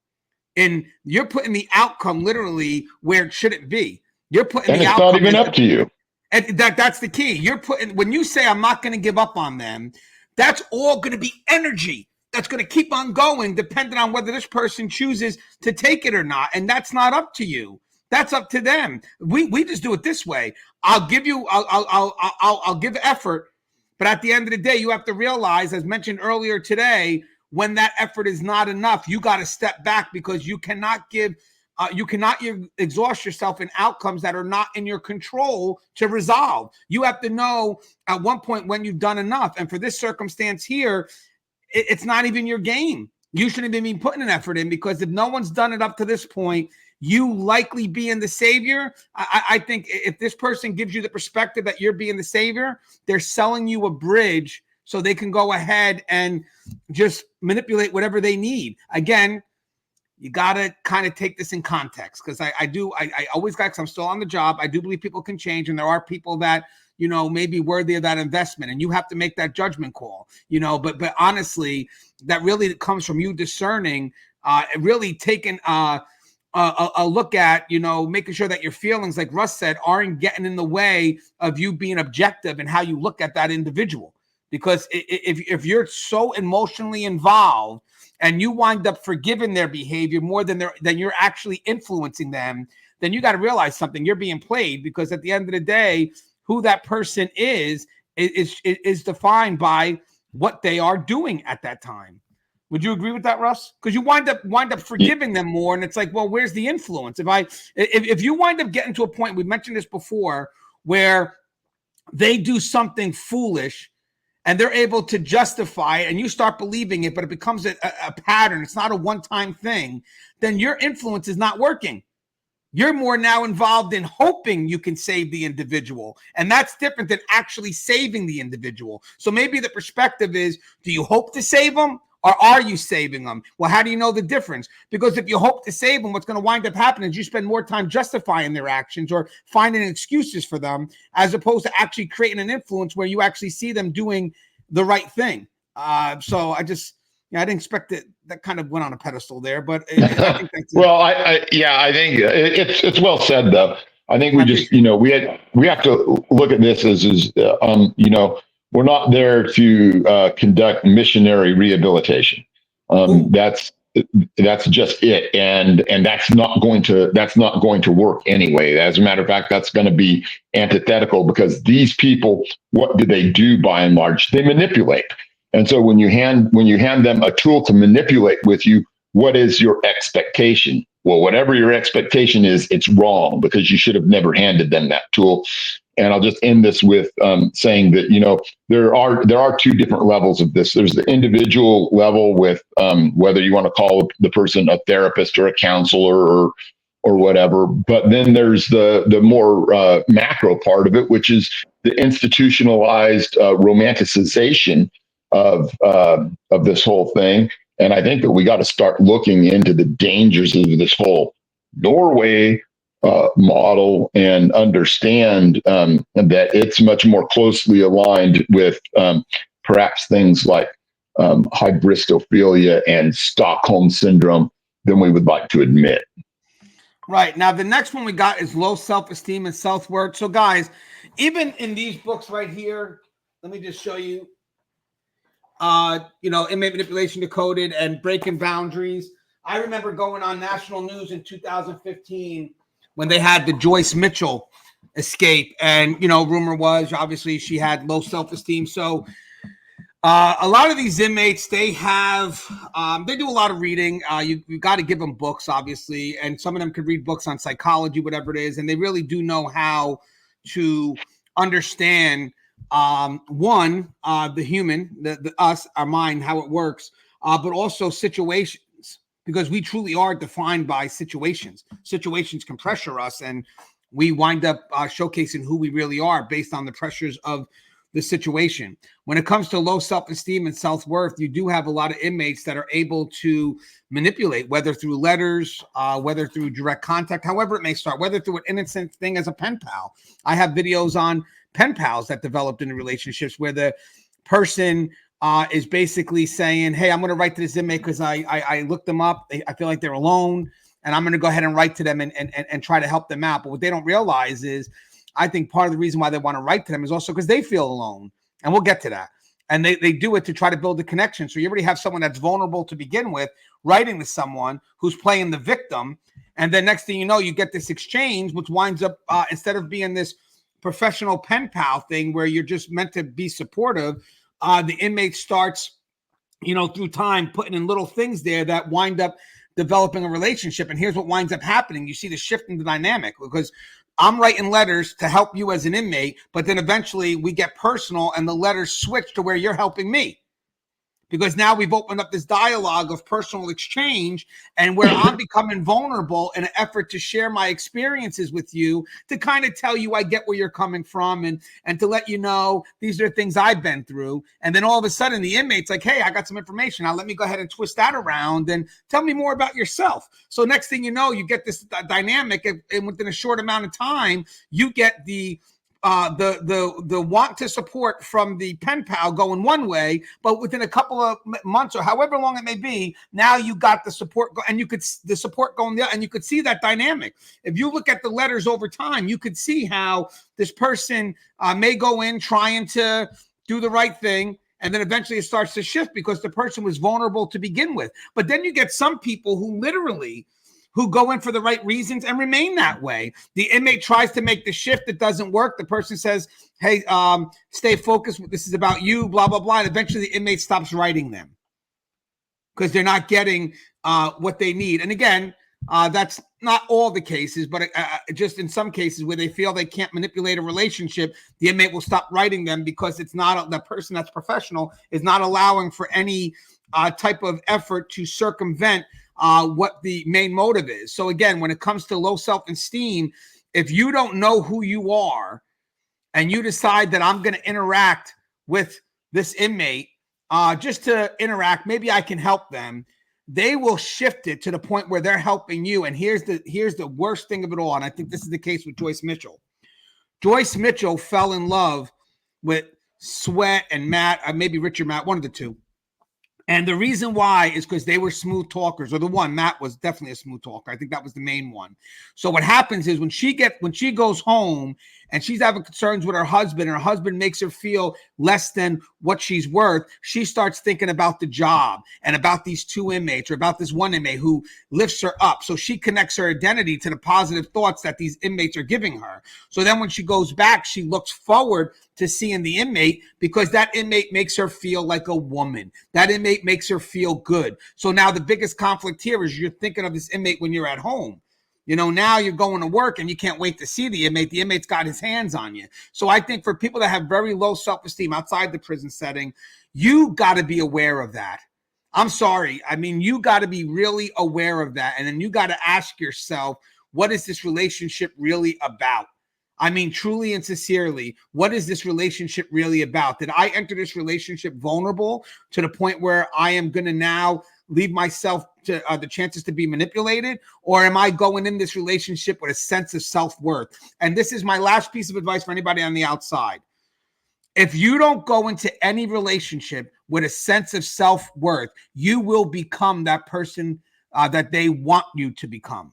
Speaker 1: and you're putting the outcome literally where it shouldn't be. You're putting the outcome.
Speaker 2: And it's not even up to you.
Speaker 1: And that's the key. You're putting, when you say, "I'm not going to give up on them," that's all going to be energy that's going to keep on going, depending on whether this person chooses to take it or not. And that's not up to you. That's up to them. We just do it this way. I'll give effort, but at the end of the day, you have to realize, as mentioned earlier today, when that effort is not enough, you got to step back, because you cannot exhaust yourself in outcomes that are not in your control to resolve. You have to know at one point when you've done enough. And for this circumstance here, it's not even your game. You shouldn't even be putting an effort in, because if no one's done it up to this point, you likely being the savior. I think if this person gives you the perspective that you're being the savior, they're selling you a bridge so they can go ahead and just manipulate whatever they need. Again, you got to kind of take this in context, because I always got, because I'm still on the job. I do believe people can change, and there are people that, you know, may be worthy of that investment, and you have to make that judgment call, you know, but honestly, that really comes from you discerning, really taking a look at, you know, making sure that your feelings, like Russ said, aren't getting in the way of you being objective in how you look at that individual. Because if you're so emotionally involved and you wind up forgiving their behavior more than you're actually influencing them, then you got to realize something. You're being played, because at the end of the day, who that person is defined by what they are doing at that time. Would you agree with that, Russ? Because you wind up forgiving them more, and it's like, well, where's the influence? If you wind up getting to a point, we mentioned this before, where they do something foolish and they're able to justify it, and you start believing it, but it becomes a pattern. It's not a one-time thing. Then your influence is not working. You're more now involved in hoping you can save the individual. And that's different than actually saving the individual. So maybe the perspective is, do you hope to save them, or are you saving them? Well, how do you know the difference? Because if you hope to save them, what's going to wind up happening is you spend more time justifying their actions or finding excuses for them, as opposed to actually creating an influence where you actually see them doing the right thing. So I didn't expect it. That kind of went on a pedestal there, but I think that's
Speaker 2: well, I think it's well said, though. I think we just, we have to look at this as we're not there to conduct missionary rehabilitation. That's just it, and that's not going to work anyway. As a matter of fact, that's going to be antithetical, because these people, what do they do by and large? They manipulate. And so when you hand them a tool to manipulate with you, what is your expectation? Well, whatever your expectation is, it's wrong, because you should have never handed them that tool. And I'll just end this with saying that, there are two different levels of this. There's the individual level with whether you want to call the person a therapist or a counselor or whatever. But then there's the more macro part of it, which is the institutionalized romanticization of this whole thing. And I think that we got to start looking into the dangers of this whole Norway model, and understand that it's much more closely aligned with perhaps things like hybristophilia and Stockholm syndrome than we would like to admit.
Speaker 1: Right. Now, the next one we got is low self-esteem and self-worth. So, guys, even in these books right here, let me just show you, Inmate Manipulation Decoded and Breaking Boundaries. I remember going on national news in 2015 when they had the Joyce Mitchell escape. And, you know, rumor was obviously she had low self-esteem. So a lot of these inmates, they have, they do a lot of reading. You got to give them books, obviously. And some of them could read books on psychology, whatever it is. And they really do know how to understand, the human, the us, our mind, how it works, but also situations, because we truly are defined by situations. Situations can pressure us, and we wind up showcasing who we really are based on the pressures of the situation. When it comes to low self-esteem and self-worth, you do have a lot of inmates that are able to manipulate, whether through letters, whether through direct contact, however it may start, whether through an innocent thing as a pen pal. I have videos on pen pals that developed in relationships where the person is basically saying, hey, I'm going to write to this inmate because I looked them up. I feel like they're alone, and I'm going to go ahead and write to them and try to help them out. But what they don't realize is, I think part of the reason why they want to write to them is also because they feel alone. And we'll get to that. And they do it to try to build a connection. So you already have someone that's vulnerable to begin with, writing to someone who's playing the victim. And then next thing you know, you get this exchange, which winds up, instead of being this professional pen pal thing where you're just meant to be supportive, the inmate starts, you know, through time, putting in little things there that wind up developing a relationship. And here's what winds up happening. You see the shift in the dynamic, because I'm writing letters to help you as an inmate, but then eventually we get personal and the letters switch to where you're helping me. Because now we've opened up this dialogue of personal exchange, and where I'm becoming vulnerable in an effort to share my experiences with you, to kind of tell you I get where you're coming from, and to let you know these are things I've been through. And then all of a sudden the inmate's like, hey, I got some information. Now let me go ahead and twist that around and tell me more about yourself. So next thing you know, you get this dynamic, and within a short amount of time, you get the want to support from the pen pal going one way, but within a couple of months or however long it may be, now you got the support, and the support going there, and you could see that dynamic. If you look at the letters over time, you could see how this person may go in trying to do the right thing, and then eventually it starts to shift because the person was vulnerable to begin with. But then you get some people who go in for the right reasons and remain that way. The inmate tries to make the shift. It doesn't work. The person says, hey, stay focused. This is about you, blah, blah, blah. And eventually the inmate stops writing them because they're not getting what they need. And again, that's not all the cases, but just in some cases where they feel they can't manipulate a relationship, the inmate will stop writing them because it's not the person that's professional is not allowing for any type of effort to circumvent what the main motive is. So again, when it comes to low self-esteem, if you don't know who you are and you decide that I'm going to interact with this inmate just to interact, maybe I can help them, they will shift it to the point where they're helping you. And here's the worst thing of it all. And I think this is the case with Joyce Mitchell. Joyce Mitchell fell in love with Sweat and Matt, maybe Richard Matt, one of the two. And the reason why is because they were smooth talkers, or the one, Matt was definitely a smooth talker. I think that was the main one. So what happens is when she goes home and she's having concerns with her husband, and her husband makes her feel less than what she's worth, she starts thinking about the job and about these two inmates, or about this one inmate who lifts her up. So she connects her identity to the positive thoughts that these inmates are giving her. So then when she goes back, she looks forward to seeing the inmate, because that inmate makes her feel like a woman. That inmate makes her feel good. So now the biggest conflict here is you're thinking of this inmate when you're at home. You know, now you're going to work and you can't wait to see the inmate. The inmate's got his hands on you. So I think for people that have very low self-esteem outside the prison setting, you got to be aware of that. I'm sorry. I mean, you got to be really aware of that. And then you got to ask yourself, what is this relationship really about? I mean, truly and sincerely, what is this relationship really about? Did I enter this relationship vulnerable to the point where I am going to now leave myself to the chances to be manipulated? Or am I going in this relationship with a sense of self-worth? And this is my last piece of advice for anybody on the outside. If you don't go into any relationship with a sense of self-worth, you will become that person that they want you to become.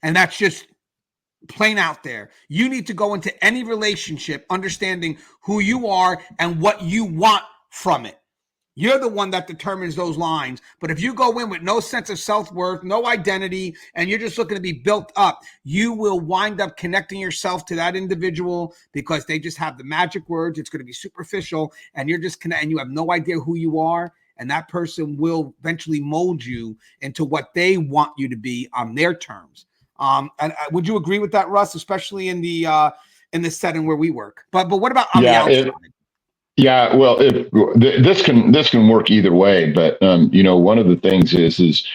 Speaker 1: And that's just plain out there. You need to go into any relationship understanding who you are and what you want from it. You're the one that determines those lines. But if you go in with no sense of self-worth, no identity, and you're just looking to be built up, you will wind up connecting yourself to that individual because they just have the magic words. It's going to be superficial, and you're just and you have no idea who you are. And that person will eventually mold you into what they want you to be on their terms. And would you agree with that, Russ? Especially in the setting where we work. But what about on the outside?
Speaker 2: Yeah, well, this can work either way, but one of the things is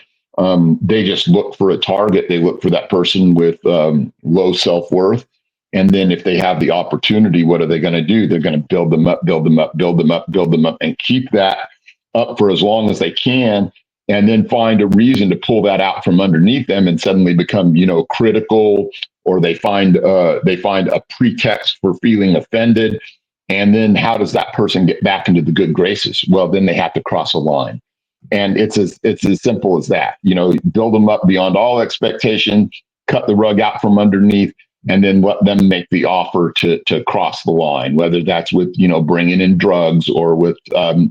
Speaker 2: they just look for a target. They look for that person with low self-worth, and then if they have the opportunity, what are they going to do? They're going to build them up, build them up, build them up, build them up, and keep that up for as long as they can, and then find a reason to pull that out from underneath them, and suddenly become critical, or they find a pretext for feeling offended. And then how does that person get back into the good graces? Well, then they have to cross a line. And it's as simple as that. Build them up beyond all expectation, cut the rug out from underneath, and then let them make the offer to cross the line, whether that's with, bringing in drugs or with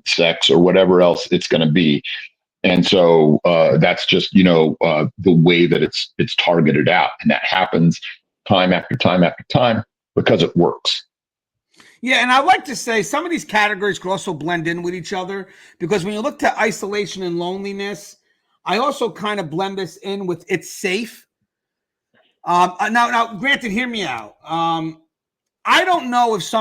Speaker 2: sex or whatever else it's going to be. And so that's just, the way that it's targeted out. And that happens time after time after time because it works.
Speaker 1: Yeah, and I like to say some of these categories could also blend in with each other, because when you look to isolation and loneliness, I also kind of blend this in with it's safe. Now, granted, hear me out. I don't know if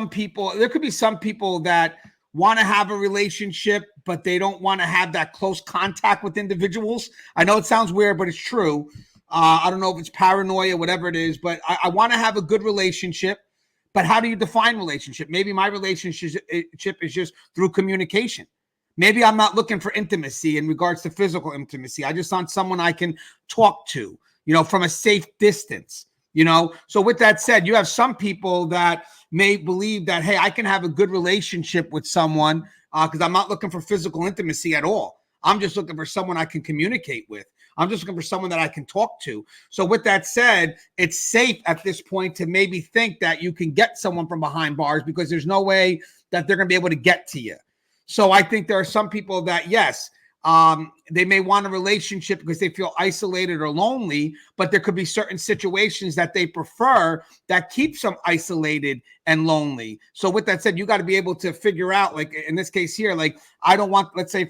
Speaker 1: there could be some people that want to have a relationship, but they don't want to have that close contact with individuals. I know it sounds weird, but it's true. I don't know if it's paranoia, whatever it is, but I want to have a good relationship. But how do you define relationship? Maybe my relationship is just through communication. Maybe I'm not looking for intimacy in regards to physical intimacy. I just want someone I can talk to, from a safe distance, So with that said, you have some people that may believe that, hey, I can have a good relationship with someone because I'm not looking for physical intimacy at all. I'm just looking for someone I can communicate with. I'm just looking for someone that I can talk to. So with that said, it's safe at this point to maybe think that you can get someone from behind bars because there's no way that they're going to be able to get to you. So I think there are some people that, yes, they may want a relationship because they feel isolated or lonely, but there could be certain situations that they prefer that keeps them isolated and lonely. So with that said, you got to be able to figure out, like in this case here, like I don't want, let's say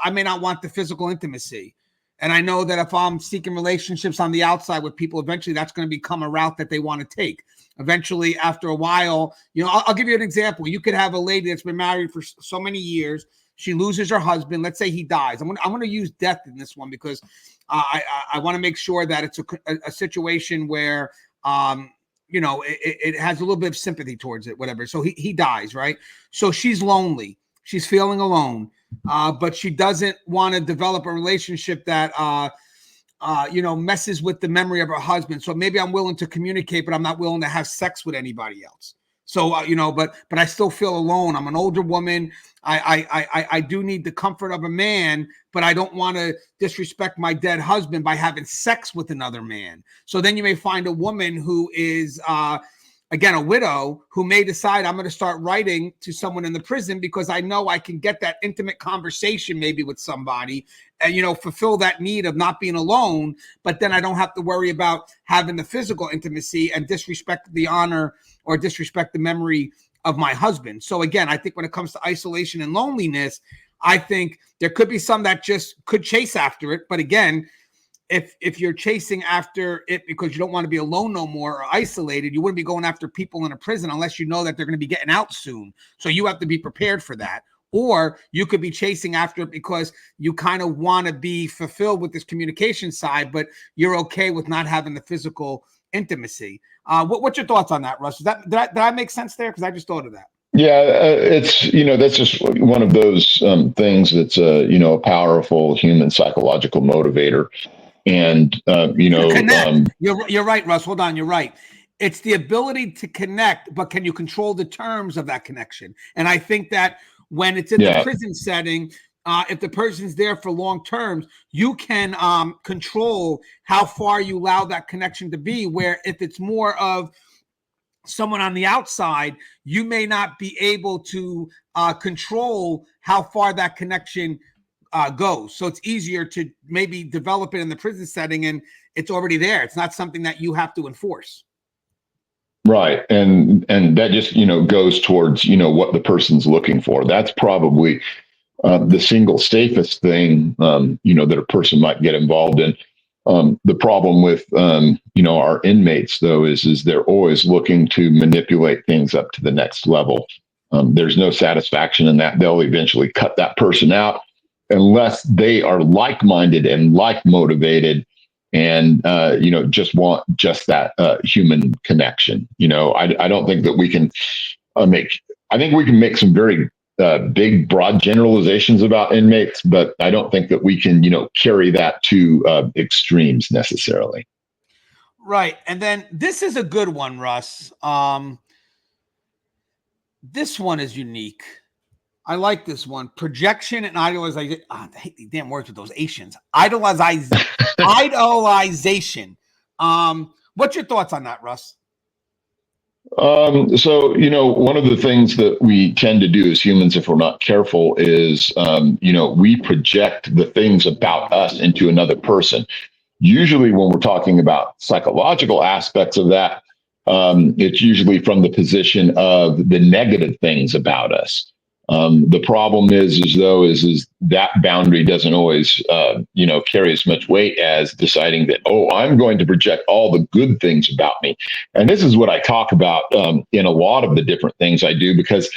Speaker 1: I may not want the physical intimacy. And I know that if I'm seeking relationships on the outside with people, eventually that's going to become a route that they want to take. Eventually, after a while, I'll give you an example. You could have a lady that's been married for so many years. She loses her husband. Let's say he dies. I'm going to use death in this one because I want to make sure that it's a situation where, it has a little bit of sympathy towards it, whatever. So he dies, right? So she's lonely. She's feeling alone. But she doesn't want to develop a relationship that, messes with the memory of her husband. So maybe I'm willing to communicate, but I'm not willing to have sex with anybody else. So, but I still feel alone. I'm an older woman. I do need the comfort of a man, but I don't want to disrespect my dead husband by having sex with another man. So then you may find a woman who is, again, a widow who may decide I'm going to start writing to someone in the prison because I know I can get that intimate conversation maybe with somebody and, fulfill that need of not being alone. But then I don't have to worry about having the physical intimacy and disrespect the honor or disrespect the memory of my husband. So again, I think when it comes to isolation and loneliness, I think there could be some that just could chase after it. But again, if you're chasing after it because you don't want to be alone no more or isolated, you wouldn't be going after people in a prison unless you know that they're going to be getting out soon. So you have to be prepared for that. Or you could be chasing after it because you kind of want to be fulfilled with this communication side, but you're okay with not having the physical intimacy. What's your thoughts on that, Russ? Did I make sense there? Because I just thought of that.
Speaker 2: Yeah, it's that's just one of those things that's a powerful human psychological motivator. And
Speaker 1: connect. You're right, Russ. Hold on, you're right. It's the ability to connect, but can you control the terms of that connection? And I think that when it's in the prison setting, if the person's there for long terms, you can control how far you allow that connection to be. Where if it's more of someone on the outside, you may not be able to control how far that connection goes. So it's easier to maybe develop it in the prison setting, and it's already there. It's not something that you have to enforce.
Speaker 2: Right. And that just, goes towards, what the person's looking for. That's probably the single safest thing, that a person might get involved in. The problem with, our inmates, though, is they're always looking to manipulate things up to the next level. There's no satisfaction in that. They'll eventually cut that person out unless they are like-minded and like-motivated and, just want just that human connection. I don't think that we can I think we can make some very big, broad generalizations about inmates, but I don't think that we can, carry that to extremes necessarily.
Speaker 1: Right. And then this is a good one, Russ. This one is unique. I like this one. Projection and idolization. I hate these damn words with those Asians. Idolization. What's your thoughts on that, Russ?
Speaker 2: So, one of the things that we tend to do as humans, if we're not careful, is, we project the things about us into another person. Usually when we're talking about psychological aspects of that, it's usually from the position of the negative things about us. The problem is that boundary doesn't always, carry as much weight as deciding that, oh, I'm going to project all the good things about me. And this is what I talk about in a lot of the different things I do, because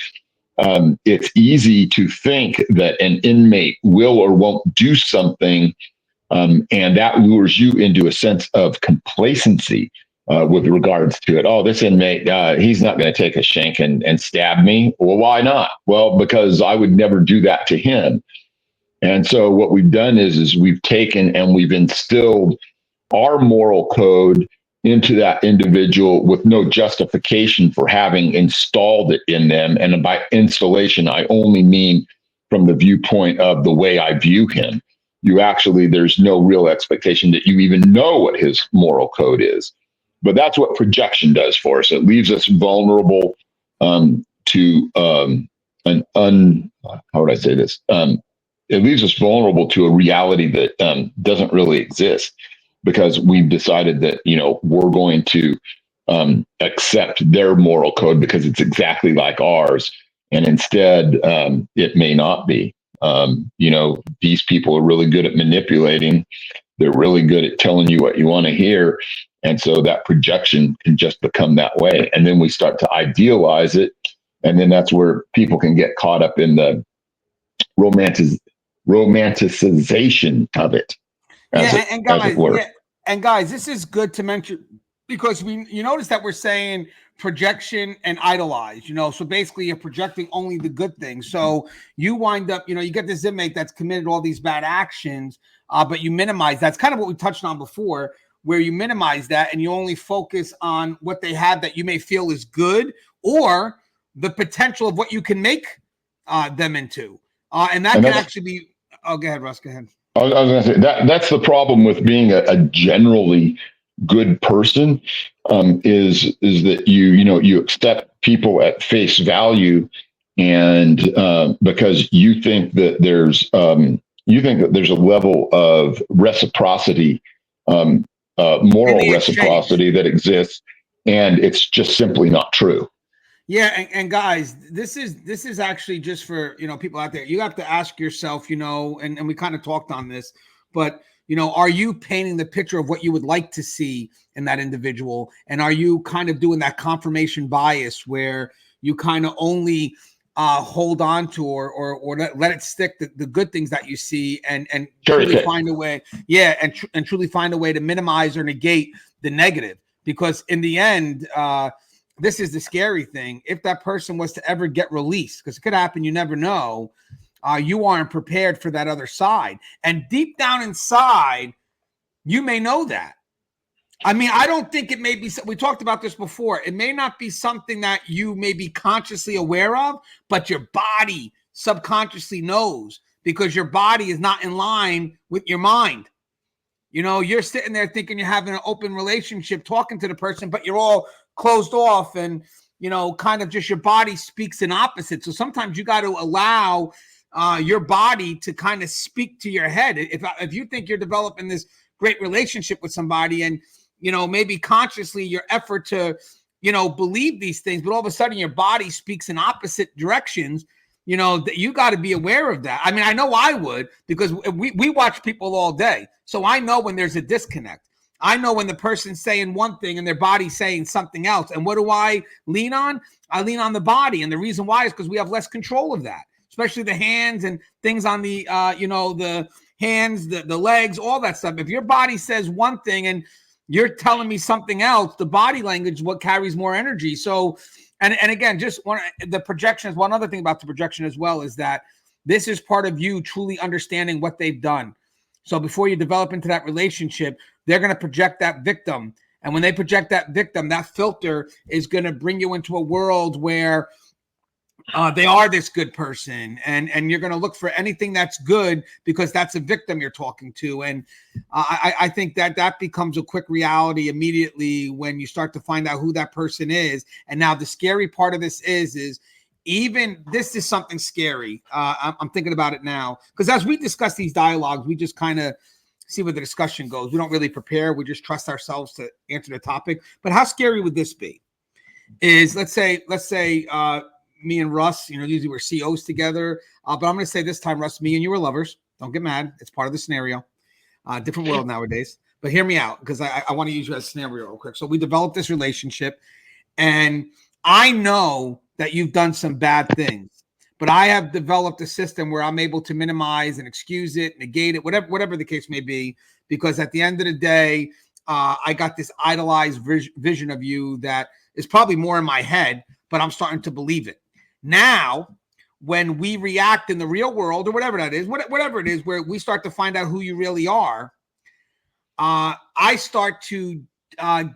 Speaker 2: it's easy to think that an inmate will or won't do something, and that lures you into a sense of complacency with regards to it. Oh, this inmate, he's not going to take a shank and stab me. Well, why not? Well, because I would never do that to him. And so what we've done is we've taken and we've instilled our moral code into that individual with no justification for having installed it in them. And by installation, I only mean from the viewpoint of the way I view him. There's no real expectation that you even know what his moral code is. But that's what projection does for us. It leaves us vulnerable to how would I say this? It leaves us vulnerable to a reality that doesn't really exist, because we've decided that, we're going to accept their moral code because it's exactly like ours. And instead, it may not be. These people are really good at manipulating. They're really good at telling you what you want to hear. And so that projection can just become that way. And then we start to idealize it. And then that's where people can get caught up in the romanticization of it.
Speaker 1: And guys, this is good to mention, because you notice that we're saying projection and idolize, so basically you're projecting only the good things. So you wind up, you get this inmate that's committed all these bad actions, but you minimize. That's kind of what we touched on before, where you minimize that and you only focus on what they have that you may feel is good, or the potential of what you can make them into. And that can actually be, oh, go ahead, Russ, go ahead.
Speaker 2: I was going to say that's the problem with being a generally good person, is that you accept people at face value, and because you think that there's a level of reciprocity, moral reciprocity that exists, and it's just simply not true.
Speaker 1: Yeah, and guys, this is actually just for people out there. You have to ask yourself, and we kind of talked on this, but are you painting the picture of what you would like to see in that individual? And are you kind of doing that confirmation bias where you kind of only hold on to or let it stick the good things that you see and truly find a way, and truly find a way to minimize or negate the negative? Because in the end, this is the scary thing. If that person was to ever get released, because it could happen, you never know, you aren't prepared for that other side. And deep down inside, you may know that. I mean, I don't think it may be, we talked about this before. It may not be something that you may be consciously aware of, but your body subconsciously knows, because your body is not in line with your mind. You're sitting there thinking you're having an open relationship, talking to the person, but you're all closed off and, kind of just your body speaks in opposite. So sometimes you got to allow your body to kind of speak to your head. If you think you're developing this great relationship with somebody and, maybe consciously your effort to, believe these things, but all of a sudden your body speaks in opposite directions, that you got to be aware of that. I mean, I know I would, because we watch people all day. So I know when there's a disconnect. I know when the person's saying one thing and their body's saying something else. And what do I lean on? I lean on the body. And the reason why is because we have less control of that, especially the hands and things on the, the hands, the legs, all that stuff. If your body says one thing and you're telling me something else, the body language is what carries more energy. So, and again, the projection is one other thing about the projection as well, is that this is part of you truly understanding what they've done. So before you develop into that relationship, they're going to project that victim. And when they project that victim, that filter is going to bring you into a world where they are this good person, and you're going to look for anything that's good because that's a victim you're talking to. And I think that becomes a quick reality immediately when you start to find out who that person is. And now the scary part of this is even this is something scary. I'm thinking about it now, because as we discuss these dialogues, we just kind of see where the discussion goes. We don't really prepare. We just trust ourselves to answer the topic. But how scary would this be? Is let's say me and Russ, usually we're COs together. But I'm going to say this time, Russ, me and you were lovers. Don't get mad. It's part of the scenario. Different world nowadays. But hear me out, because I want to use you as a scenario real quick. So we developed this relationship, and I know that you've done some bad things, but I have developed a system where I'm able to minimize and excuse it, negate it, whatever the case may be, because at the end of the day, I got this idolized vision of you that is probably more in my head, but I'm starting to believe it. Now, when we react in the real world, or whatever that is, whatever it is, where we start to find out who you really are, I start to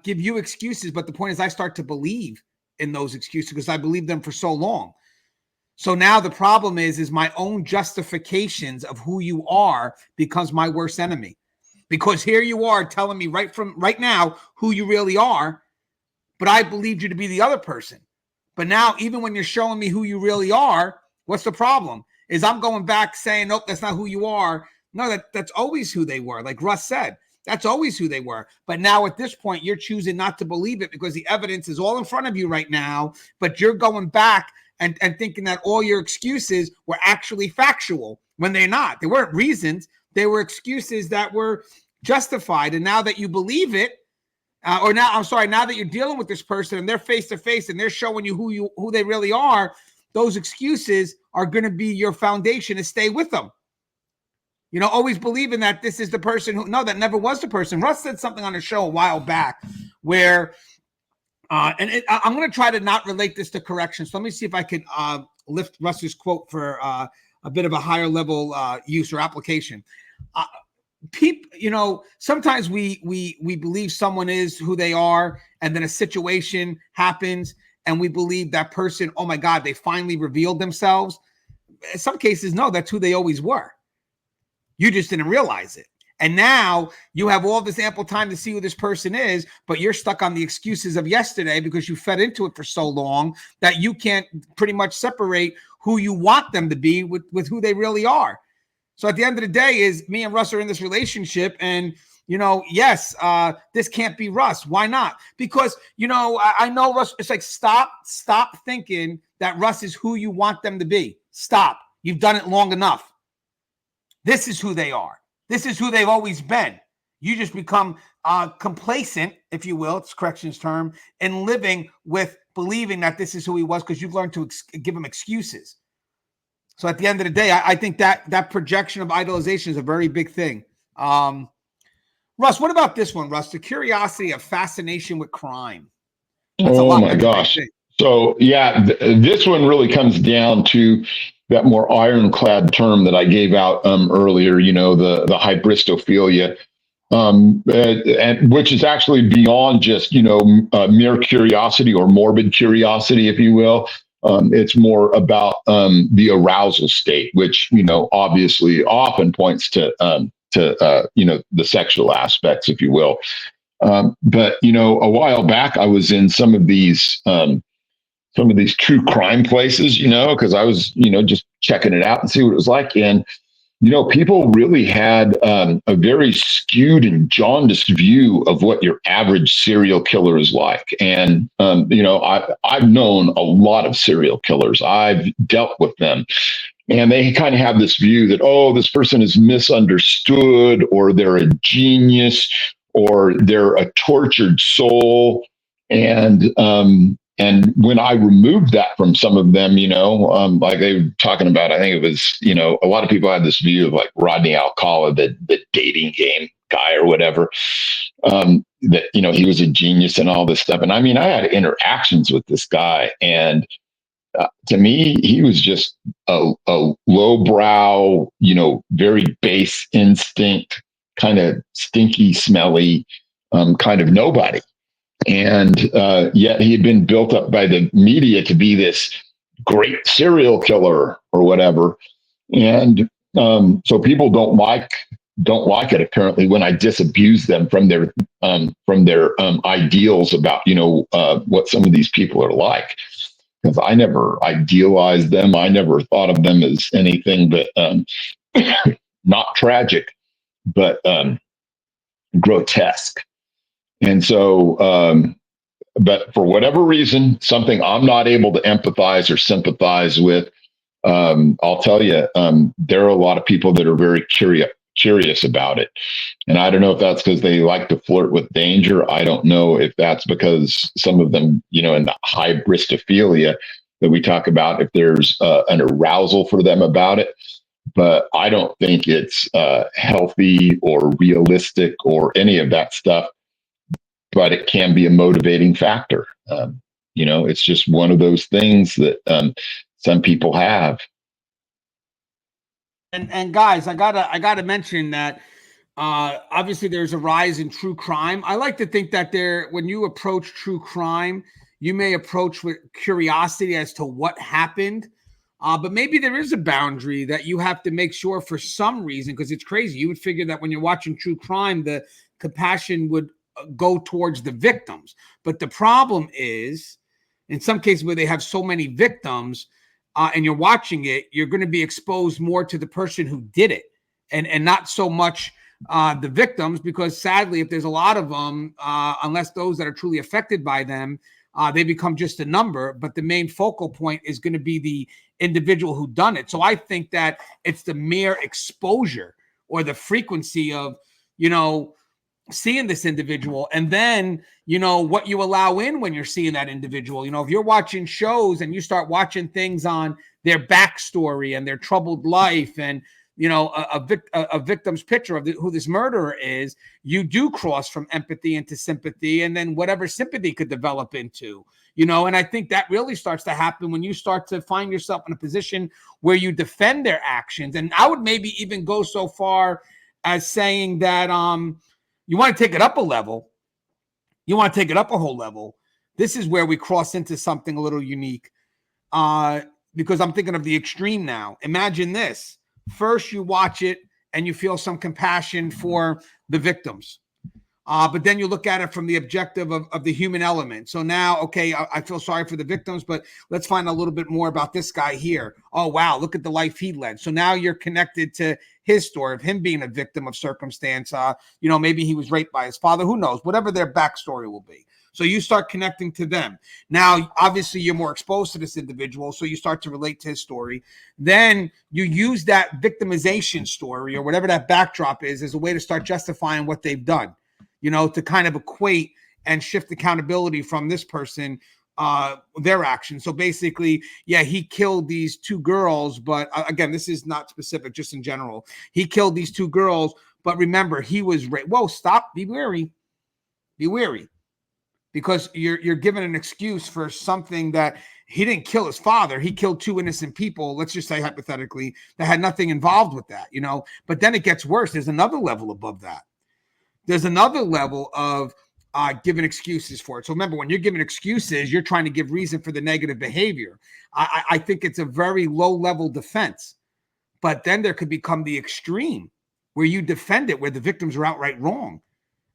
Speaker 1: give you excuses. But the point is, I start to believe in those excuses because I believed them for so long. So now the problem is my own justifications of who you are becomes my worst enemy, because here you are telling me right now who you really are, but I believed you to be the other person. But now, even when you're showing me who you really are, what's the problem? Is I'm going back saying, nope, that's not who you are. No, that's always who they were. Like Russ said, that's always who they were. But now at this point, you're choosing not to believe it because the evidence is all in front of you right now. But you're going back and thinking that all your excuses were actually factual when they're not. They weren't reasons. They were excuses that were justified. And now that you believe it, now that you're dealing with this person and they're face to face and they're showing you who they really are, those excuses are going to be your foundation to stay with them. Always believing that this is the person that never was the person. Russ said something on the show a while back where, I'm going to try to not relate this to corrections. So let me see if I can lift Russ's quote for a bit of a higher level use or application. People, sometimes we believe someone is who they are, and then a situation happens and we believe that person, oh my God, they finally revealed themselves. In some cases, no, that's who they always were. You just didn't realize it. And now you have all this ample time to see who this person is, but you're stuck on the excuses of yesterday because you fed into it for so long that you can't pretty much separate who you want them to be with who they really are. So at the end of the day is me and Russ are in this relationship, and, yes, this can't be Russ. Why not? Because, I know Russ, it's like, stop thinking that Russ is who you want them to be. Stop. You've done it long enough. This is who they are. This is who they've always been. You just become complacent, if you will, it's corrections term, in living with believing that this is who he was because you've learned to give him excuses. So at the end of the day, I think that projection of idolization is a very big thing. Russ, what about this one, Russ? The curiosity of fascination with crime. That's
Speaker 2: oh my gosh. So yeah, this one really comes down to that more ironclad term that I gave out earlier, the hybristophilia, and which is actually beyond just, mere curiosity or morbid curiosity, if you will. It's more about the arousal state, which, obviously often points to the sexual aspects, if you will. But a while back, I was in some of these true crime places, because I was, just checking it out and see what it was like. And, people really had a very skewed and jaundiced view of what your average serial killer is like. And, I've known a lot of serial killers. I've dealt with them. And they kind of have this view that, oh, this person is misunderstood, or they're a genius, or they're a tortured soul. And when I removed that from some of them, like they were talking about, I think it was, a lot of people had this view of like Rodney Alcala, the dating game guy or whatever, that, he was a genius and all this stuff. And I mean, I had interactions with this guy, and to me, he was just a lowbrow, very base instinct, kind of stinky, smelly, kind of nobody. And yet he had been built up by the media to be this great serial killer or whatever. And so people don't like it apparently when I disabuse them from their ideals about what some of these people are like, because I never idealized them. I never thought of them as anything but not tragic, but grotesque. And so, but for whatever reason, something I'm not able to empathize or sympathize with, I'll tell you, there are a lot of people that are very curious about it. And I don't know if that's because they like to flirt with danger. I don't know if that's because some of them, in the hybristophilia that we talk about, if there's an arousal for them about it. But I don't think it's healthy or realistic or any of that stuff. But it can be a motivating factor. It's just one of those things that some people have.
Speaker 1: And guys, I gotta mention that obviously there's a rise in true crime. I like to think that when you approach true crime, you may approach with curiosity as to what happened. But maybe there is a boundary that you have to make sure for some reason, because it's crazy. You would figure that when you're watching true crime, the compassion would go towards the victims. But the problem is, in some cases where they have so many victims and you're watching it, you're going to be exposed more to the person who did it and not so much the victims, because sadly, if there's a lot of them, unless those that are truly affected by them, they become just a number. But the main focal point is going to be the individual who done it. So I think that it's the mere exposure or the frequency of, seeing this individual, and then what you allow in when you're seeing that individual. If you're watching shows and you start watching things on their backstory and their troubled life, and a victim's picture of who this murderer is, you do cross from empathy into sympathy, and then whatever sympathy could develop into, and I think that really starts to happen when you start to find yourself in a position where you defend their actions. And I would maybe even go so far as saying that you want to take it up a level. You want to take it up a whole level. This is where we cross into something a little unique, because I'm thinking of the extreme now. Imagine this. First, you watch it and you feel some compassion for the victims. But then you look at it from the objective of the human element. So now, okay, I feel sorry for the victims, but let's find a little bit more about this guy here. Oh, wow, look at the life he led. So now you're connected to his story of him being a victim of circumstance. Maybe he was raped by his father. Who knows? Whatever their backstory will be. So you start connecting to them. Now, obviously, you're more exposed to this individual, so you start to relate to his story. Then you use that victimization story or whatever that backdrop is as a way to start justifying what they've done, to kind of equate and shift accountability from this person, their actions. So basically, yeah, he killed these two girls, but again, this is not specific, just in general. He killed these two girls, but remember, he was raped. Whoa, stop, be wary. Be wary. Because you're given an excuse for something that he didn't kill his father. He killed two innocent people, let's just say hypothetically, that had nothing involved with that, But then it gets worse. There's another level above that. There's another level of giving excuses for it. So remember, when you're giving excuses, you're trying to give reason for the negative behavior. I think it's a very low-level defense. But then there could become the extreme where you defend it, where the victims are outright wrong.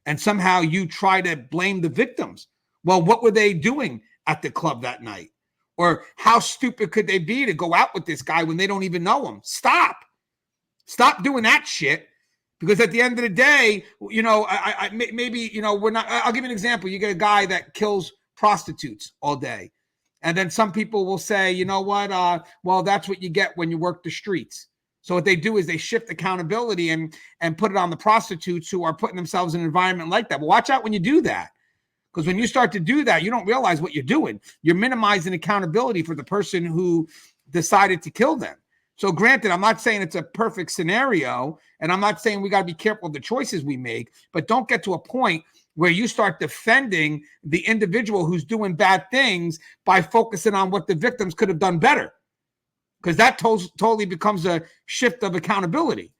Speaker 1: and somehow you try to blame the victims. Well, what were they doing at the club that night? Or how stupid could they be to go out with this guy when they don't even know him? Stop doing that shit. Because at the end of the day, maybe, we're not, I'll give you an example. You get a guy that kills prostitutes all day. And then some people will say, you know what? Well, that's what you get when you work the streets. So what they do is they shift accountability and put it on the prostitutes who are putting themselves in an environment like that. But watch out when you do that. Because when you start to do that, you don't realize what you're doing. You're minimizing accountability for the person who decided to kill them. So granted, I'm not saying it's a perfect scenario, and I'm not saying we got to be careful of the choices we make, but don't get to a point where you start defending the individual who's doing bad things by focusing on what the victims could have done better. Because that totally becomes a shift of accountability.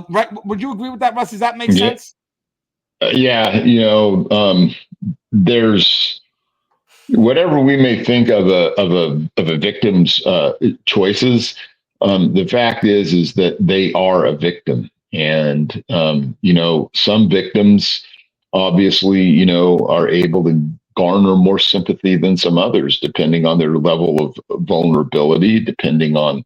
Speaker 1: Right? Would you agree with that, Russ? Does that make sense?
Speaker 2: Yeah. There's whatever we may think of a victim's choices. The fact is that they are a victim, and some victims obviously are able to garner more sympathy than some others, depending on their level of vulnerability, depending on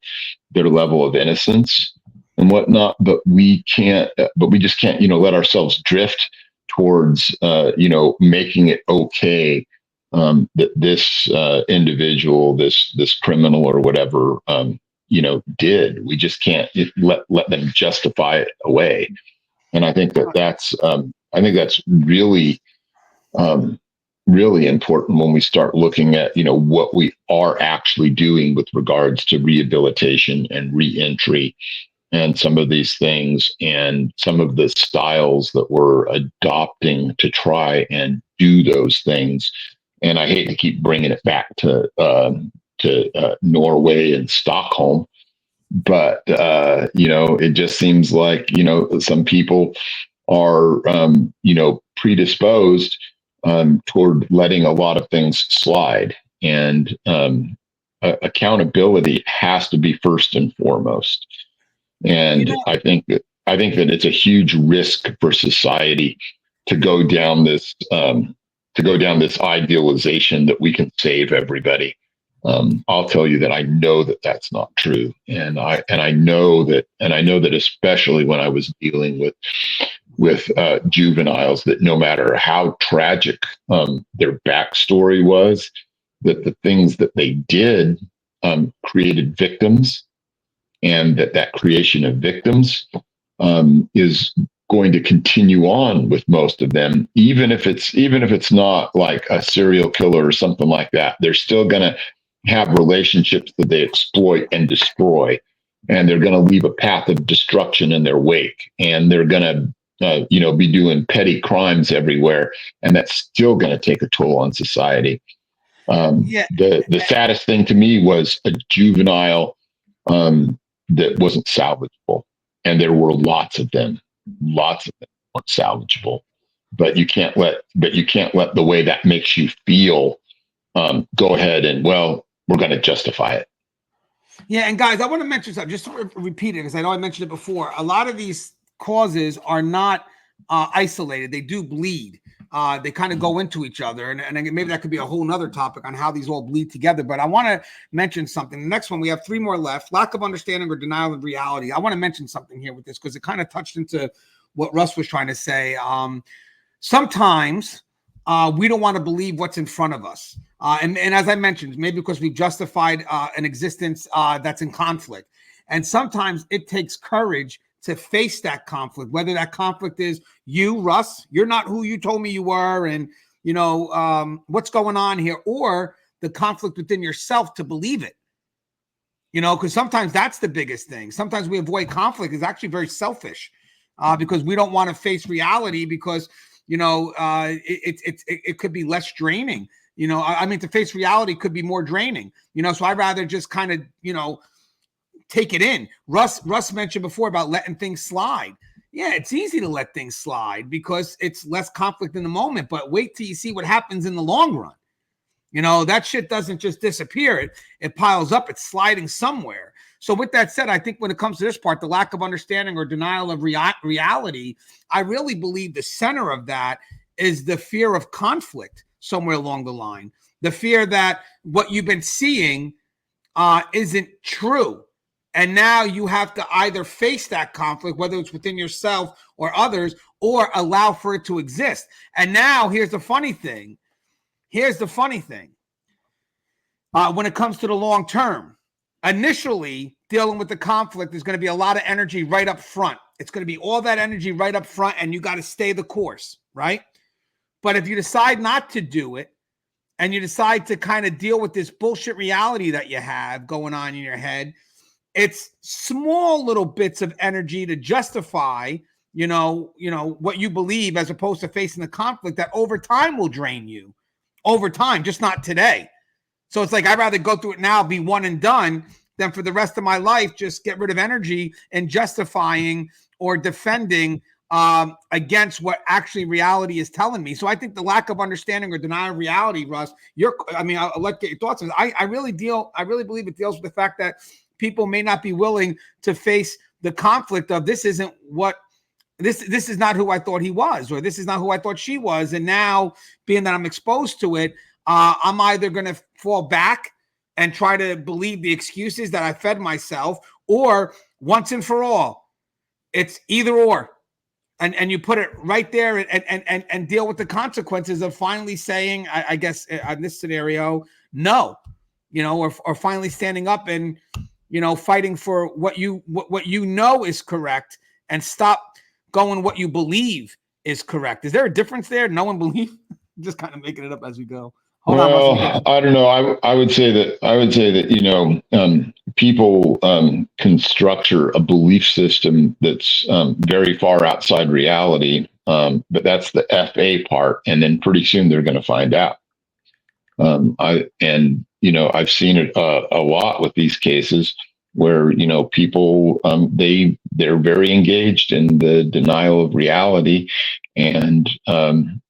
Speaker 2: their level of innocence and whatnot. But we just can't let ourselves drift towards making it okay that this individual, this criminal or whatever did. We just can't let them justify it away. And I think that's really really important when we start looking at what we are actually doing with regards to rehabilitation and reentry and some of these things and some of the styles that we're adopting to try and do those things. And I hate to keep bringing it back to Norway and Stockholm, but it just seems like some people are predisposed toward letting a lot of things slide, and accountability has to be first and foremost. And I think that it's a huge risk for society to go down this idealization that we can save everybody. I'll tell you that I know that that's not true, and I know that especially when I was dealing with juveniles, that no matter how tragic their backstory was, that the things that they did created victims, and that creation of victims is going to continue on with most of them, even if it's not like a serial killer or something like that. They're still going to have relationships that they exploit and destroy, and they're going to leave a path of destruction in their wake, and they're going to be doing petty crimes everywhere, and that's still going to take a toll on society. The saddest thing to me was a juvenile that wasn't salvageable, and there were lots of them weren't salvageable. But you can't let the way that makes you feel go ahead and, well, we're going to justify it.
Speaker 1: Yeah, and guys, I want to mention something, just to repeat it, because I know I mentioned it before. A lot of these causes are not isolated. They do bleed. They kind of go into each other. And maybe that could be a whole nother topic on how these all bleed together. But I want to mention something. The next one, we have 3 more left. Lack of understanding or denial of reality. I want to mention something here with this because it kind of touched into what Russ was trying to say. Sometimes we don't want to believe what's in front of us. And as I mentioned, maybe because we've justified an existence that's in conflict. And sometimes it takes courage to face that conflict, whether that conflict is you, Russ, you're not who you told me you were, and what's going on here, or the conflict within yourself to believe it. Because sometimes that's the biggest thing. Sometimes we avoid conflict is actually very selfish because we don't want to face reality because it could be less draining. To face reality could be more draining. So I'd rather just kind of take it in. Russ mentioned before about letting things slide. Yeah, it's easy to let things slide because it's less conflict in the moment, but wait till you see what happens in the long run. That shit doesn't just disappear. It piles up. It's sliding somewhere. So with that said, I think when it comes to this part, the lack of understanding or denial of reality, I really believe the center of that is the fear of conflict somewhere along the line. The fear that what you've been seeing isn't true. And now you have to either face that conflict, whether it's within yourself or others, or allow for it to exist. And now here's the funny thing. When it comes to the long term, initially dealing with the conflict is going to be a lot of energy right up front. It's going to be all that energy right up front, and you got to stay the course, right? But if you decide not to do it, and you decide to kind of deal with this bullshit reality that you have going on in your head, it's small little bits of energy to justify, what you believe, as opposed to facing the conflict that over time will drain you. Over time, just not today. So it's like, I'd rather go through it now, be one and done, than for the rest of my life just get rid of energy and justifying or defending against what actually reality is telling me. So I think the lack of understanding or denial of reality, Russ, I'll let get your thoughts on this. I really believe it deals with the fact that people may not be willing to face the conflict of this is not who I thought he was, or this is not who I thought she was. And now, being that I'm exposed to it, I'm either going to fall back and try to believe the excuses that I fed myself, or once and for all, it's either or. And you put it right there and deal with the consequences of finally saying, I guess in this scenario, no, or finally standing up and, fighting for what you know is correct, and stop going what you believe is correct. Is there a difference there? No one believe? Just kind of making it up as we go. Hold on, Russ,
Speaker 2: I don't know. I would say that people can structure a belief system that's very far outside reality, but that's the FA part, and then pretty soon they're going to find out. I've seen it a lot with these cases where people they're very engaged in the denial of reality, and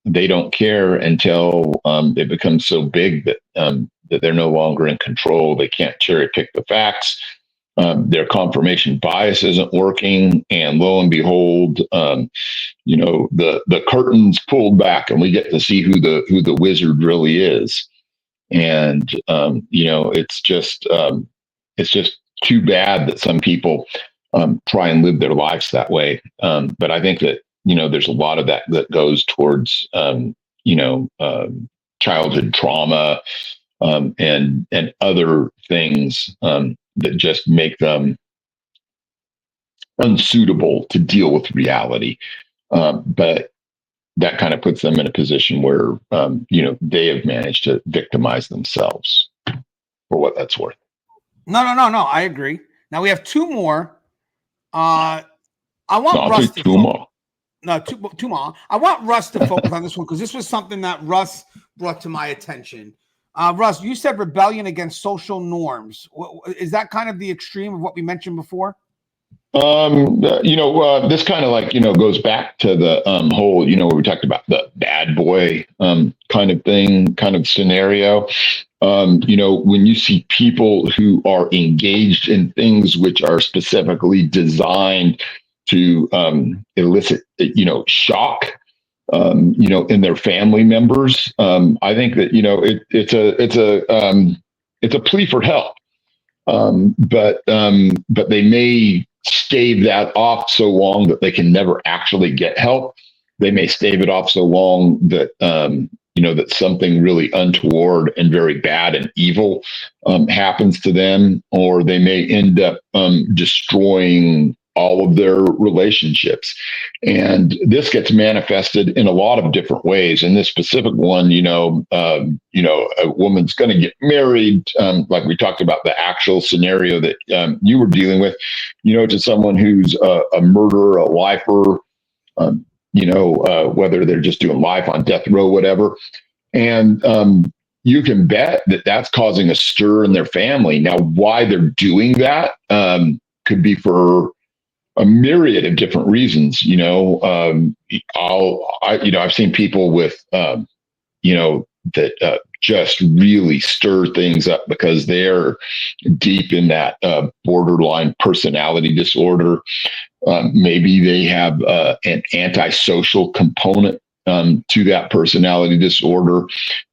Speaker 2: they don't care until they become so big that they're no longer in control. They can't cherry pick the facts. Their confirmation bias isn't working, and lo and behold, the curtains pulled back, and we get to see who the wizard really is. And it's just too bad that some people try and live their lives that way. But I think that there's a lot of that goes towards childhood trauma and other things that just make them unsuitable to deal with reality. But that kind of puts them in a position where they have managed to victimize themselves, for what that's worth.
Speaker 1: No. I agree. Now we have two more. I want Russ to two more. I want Russ to focus on this one, because this was something that Russ brought to my attention. Russ, you said rebellion against social norms. Is that kind of the extreme of what we mentioned before?
Speaker 2: This kind of goes back to the whole, where we talked about the bad boy kind of thing, kind of scenario. When you see people who are engaged in things which are specifically designed to elicit, shock, in their family members, I think that it's a plea for help. But they may stave that off so long that they can never actually get help. They may stave it off so long that that something really untoward and very bad and evil happens to them, or they may end up destroying all of their relationships. And this gets manifested in a lot of different ways. In this specific one, a woman's going to get married, like we talked about the actual scenario that you were dealing with, to someone who's a murderer, a lifer, whether they're just doing life on death row, whatever. And you can bet that that's causing a stir in their family. Now, why they're doing that could be for a myriad of different reasons. I've seen people with, that just really stir things up because they're deep in that borderline personality disorder. Maybe they have an antisocial component to that personality disorder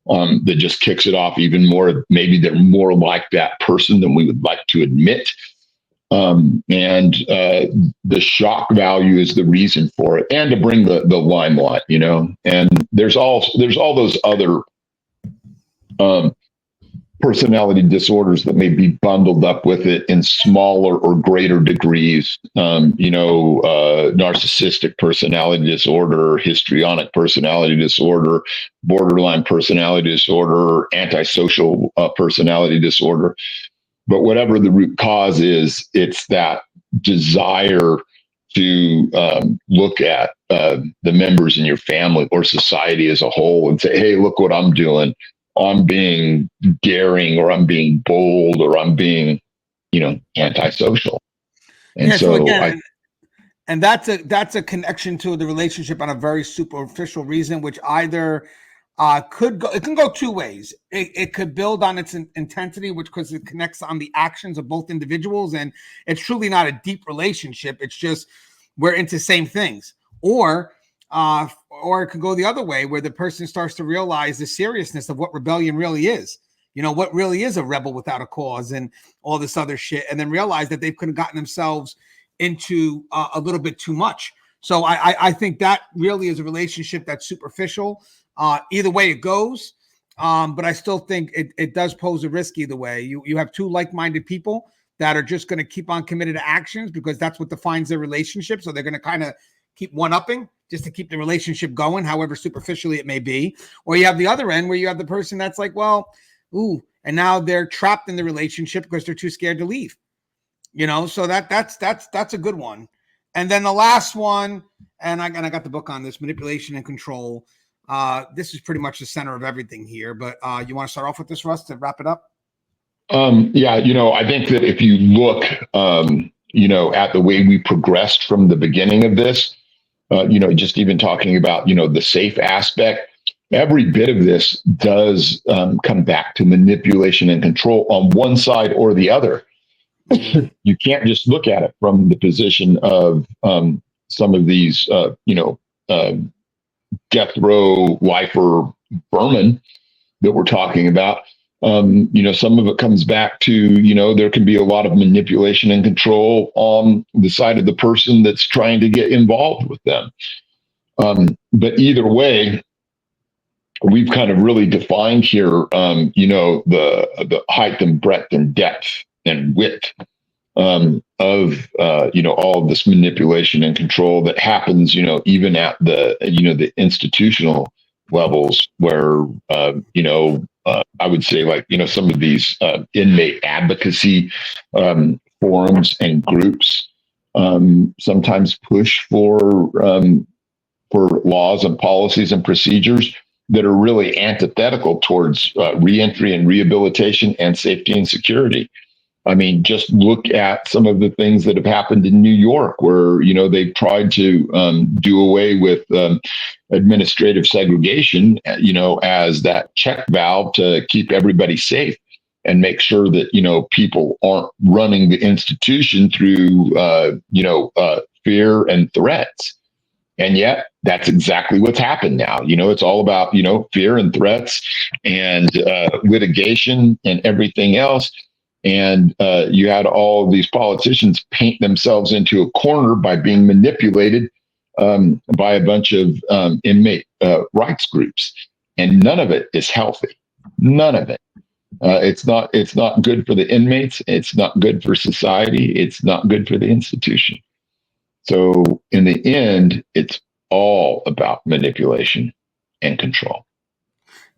Speaker 2: that just kicks it off even more. Maybe they're more like that person than we would like to admit. And the shock value is the reason for it, and to bring the limelight, And there's all those other personality disorders that may be bundled up with it in smaller or greater degrees. Narcissistic personality disorder, histrionic personality disorder, borderline personality disorder, antisocial personality disorder. But whatever the root cause is, it's that desire to look at the members in your family or society as a whole and say, hey, look what I'm doing. I'm being daring, or I'm being bold, or I'm being, antisocial. And
Speaker 1: yeah, so again,
Speaker 2: and
Speaker 1: that's a connection to the relationship on a very superficial reason, which either it can go two ways. It could build on its intensity, because it connects on the actions of both individuals, and it's truly not a deep relationship. It's just we're into same things. Or it could go the other way, where the person starts to realize the seriousness of what rebellion really is. What really is a rebel without a cause and all this other shit, and then realize that they've gotten themselves into a little bit too much. So I think that really is a relationship that's superficial. Either way it goes, but I still think it does pose a risk either way. You have two like-minded people that are just going to keep on committed to actions because that's what defines their relationship. So they're going to kind of keep one-upping just to keep the relationship going, however superficially it may be. Or you have the other end where you have the person that's like, well, and now they're trapped in the relationship because they're too scared to leave. So that's a good one. And then the last one, and I got the book on this, Manipulation and Control. This is pretty much the center of everything here, but you want to start off with this, Russ, to wrap it up?
Speaker 2: Yeah, I think that if you look, at the way we progressed from the beginning of this, just even talking about, the safe aspect, every bit of this does come back to manipulation and control on one side or the other. You can't just look at it from the position of some of these, death row lifer vermin that we're talking about. Some of it comes back to, there can be a lot of manipulation and control on the side of the person that's trying to get involved with them. But either way, we've kind of really defined here, the height and breadth and depth and width of all of this manipulation and control that happens, even at the institutional levels where I would say, like, some of these inmate advocacy forums and groups sometimes push for laws and policies and procedures that are really antithetical towards reentry and rehabilitation and safety and security. I mean, just look at some of the things that have happened in New York, where they've tried to do away with administrative segregation, as that check valve to keep everybody safe and make sure that people aren't running the institution through fear and threats. And yet, that's exactly what's happened now. It's all about fear and threats and litigation and everything else. And you had all these politicians paint themselves into a corner by being manipulated by a bunch of inmate rights groups, and none of it is healthy. None of it. It's not good for the inmates. It's not good for society. It's not good for the institution. So in the end, it's all about manipulation and control.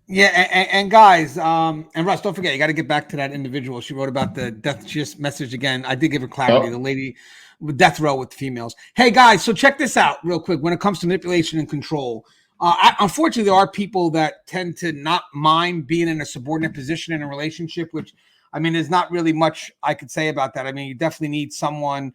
Speaker 1: Yeah, and guys, and Russ, don't forget, you got to get back to that individual. She wrote about the death. She just messaged again. I did give her clarity. The lady with death row with females. Hey, guys, so check this out real quick. When it comes to manipulation and control, unfortunately, there are people that tend to not mind being in a subordinate position in a relationship, which, I mean, there's not really much I could say about that. I mean, you definitely need someone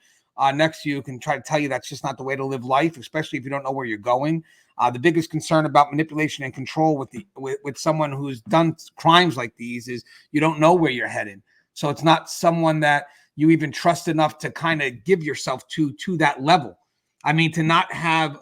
Speaker 1: next to you can try to tell you that's just not the way to live life, especially if you don't know where you're going. The biggest concern about manipulation and control with someone who's done crimes like these is you don't know where you're headed. So it's not someone that you even trust enough to kind of give yourself to that level. I mean, to not have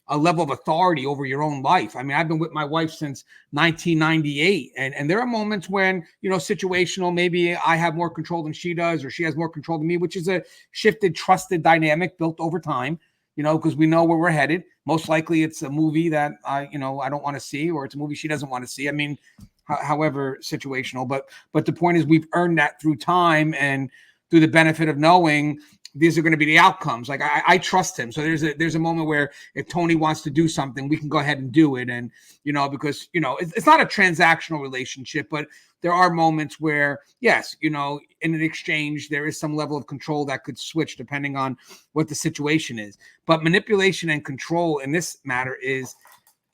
Speaker 1: a level of authority over your own life. I mean, I've been with my wife since 1998, and there are moments when, situational, maybe I have more control than she does, or she has more control than me, which is a shifted, trusted dynamic built over time, because we know where we're headed. Most likely it's a movie that I don't want to see, or it's a movie she doesn't want to see. I mean, however situational, but the point is we've earned that through time and through the benefit of knowing these are going to be the outcomes. Like I trust him. So there's a moment where if Tony wants to do something, we can go ahead and do it. And, because, it's not a transactional relationship, but there are moments where, yes, in an exchange, there is some level of control that could switch depending on what the situation is. But manipulation and control in this matter is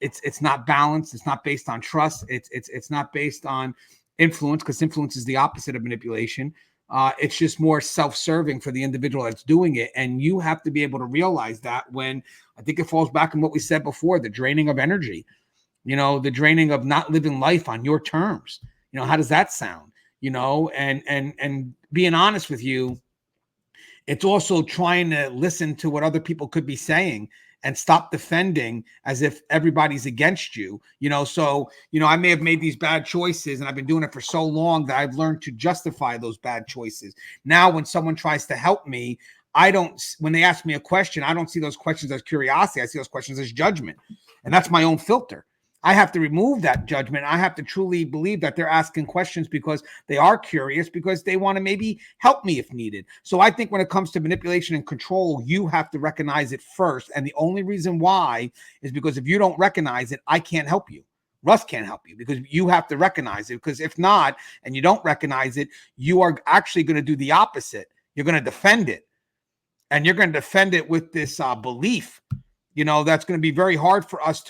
Speaker 1: it's not balanced. It's not based on trust. It's not based on influence, because influence is the opposite of manipulation. It's just more self-serving for the individual that's doing it. And you have to be able to realize that when I think it falls back on what we said before, the draining of energy, the draining of not living life on your terms. How does that sound? And being honest with you, it's also trying to listen to what other people could be saying and stop defending as if everybody's against you. So I may have made these bad choices, and I've been doing it for so long that I've learned to justify those bad choices. Now, when someone tries to help me, when they ask me a question, I don't see those questions as curiosity. I see those questions as judgment. And that's my own filter. I have to remove that judgment. I have to truly believe that they're asking questions because they are curious, because they want to maybe help me if needed. So I think when it comes to manipulation and control, you have to recognize it first. And the only reason why is because if you don't recognize it, I can't help you. Russ can't help you, because you have to recognize it. Because if not, and you don't recognize it, you are actually going to do the opposite. You're going to defend it. And you're going to defend it with this belief, that's going to be very hard for us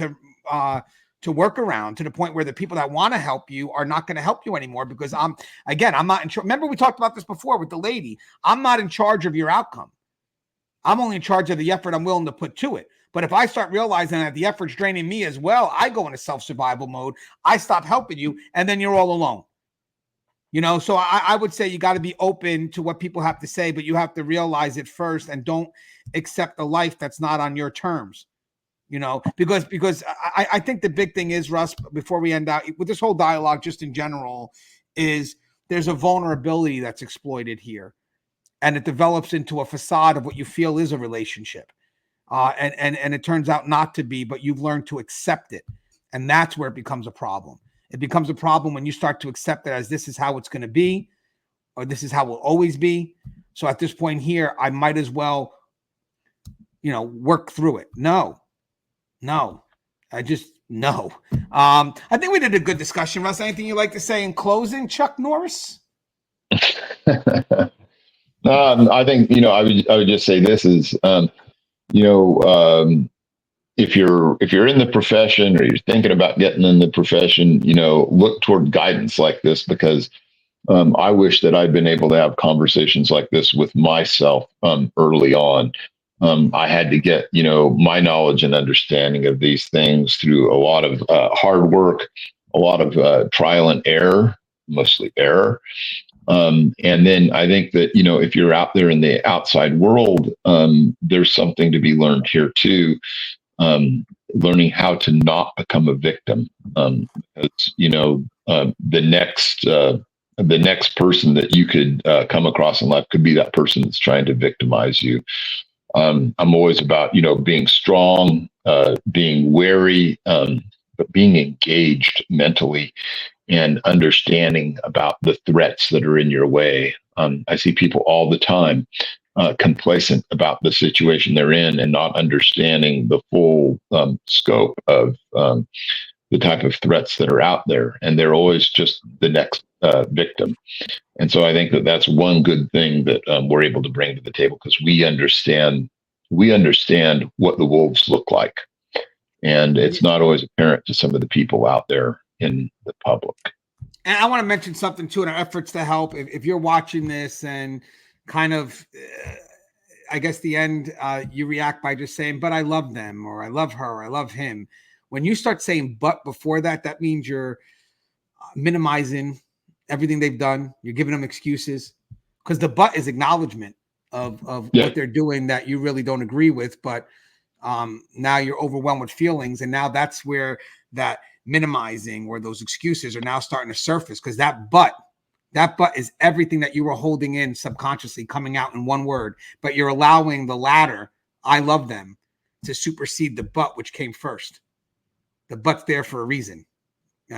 Speaker 1: to work around, to the point where the people that want to help you are not going to help you anymore, because I'm not in charge. Remember, we talked about this before with the lady. I'm not in charge of your outcome. I'm only in charge of the effort I'm willing to put to it. But if I start realizing that the effort's draining me as well, I go into self-survival mode. I stop helping you, and then you're all alone. So I would say you got to be open to what people have to say, but you have to realize it first, and don't accept a life that's not on your terms. Because I think the big thing is, Russ, before we end out with this whole dialogue, just in general, is there's a vulnerability that's exploited here, and it develops into a facade of what you feel is a relationship. And it turns out not to be, but you've learned to accept it. And that's where it becomes a problem. It becomes a problem when you start to accept it as this is how it's going to be, or this is how it will always be. So at this point here, I might as well, work through it. No, I just no. I think we did a good discussion, Russ. Anything you'd like to say in closing, Chuck Norris?
Speaker 2: I think I would just say this is if you're in the profession, or you're thinking about getting in the profession, look toward guidance like this, because I wish that I'd been able to have conversations like this with myself early on. I had to get, my knowledge and understanding of these things through a lot of hard work, a lot of trial and error, mostly error. And then I think that, if you're out there in the outside world, there's something to be learned here too. Learning how to not become a victim. Because, the next person that you could come across in life could be that person that's trying to victimize you. I'm always about, being strong, being wary, but being engaged mentally and understanding about the threats that are in your way. I see people all the time complacent about the situation they're in and not understanding the full scope of the type of threats that are out there. And they're always just the next victim. And so I think that that's one good thing that we're able to bring to the table, because we understand what the wolves look like. And it's not always apparent to some of the people out there in the public.
Speaker 1: And I want to mention something too in our efforts to help. If you're watching this and kind of I guess the end, you react by just saying, but I love them, or I love her, or I love him. When you start saying but before that, that means you're minimizing everything they've done. You're giving them excuses, because the but is acknowledgement of what they're doing that you really don't agree with. But now you're overwhelmed with feelings. And now that's where that minimizing or those excuses are now starting to surface, because that but is everything that you were holding in subconsciously coming out in one word, but you're allowing the latter, I love them, to supersede the but, which came first. The but's there for a reason.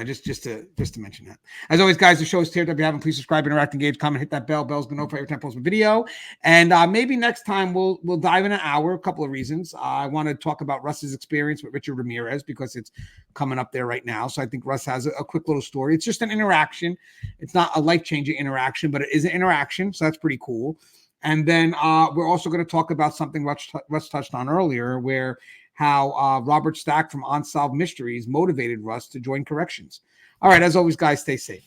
Speaker 1: Just to mention that. As always, guys, the show is Teared Up. If you haven't, please subscribe, interact, engage, comment, hit that bell. Bell's been notified every time I post a video. And maybe next time we'll dive in an hour. A couple of reasons. I want to talk about Russ's experience with Richard Ramirez, because it's coming up there right now. So I think Russ has a quick little story. It's just an interaction. It's not a life-changing interaction, but it is an interaction. So that's pretty cool. And then we're also going to talk about something Russ touched on earlier, where how Robert Stack from Unsolved Mysteries motivated Russ to join corrections. All right, as always, guys, stay safe.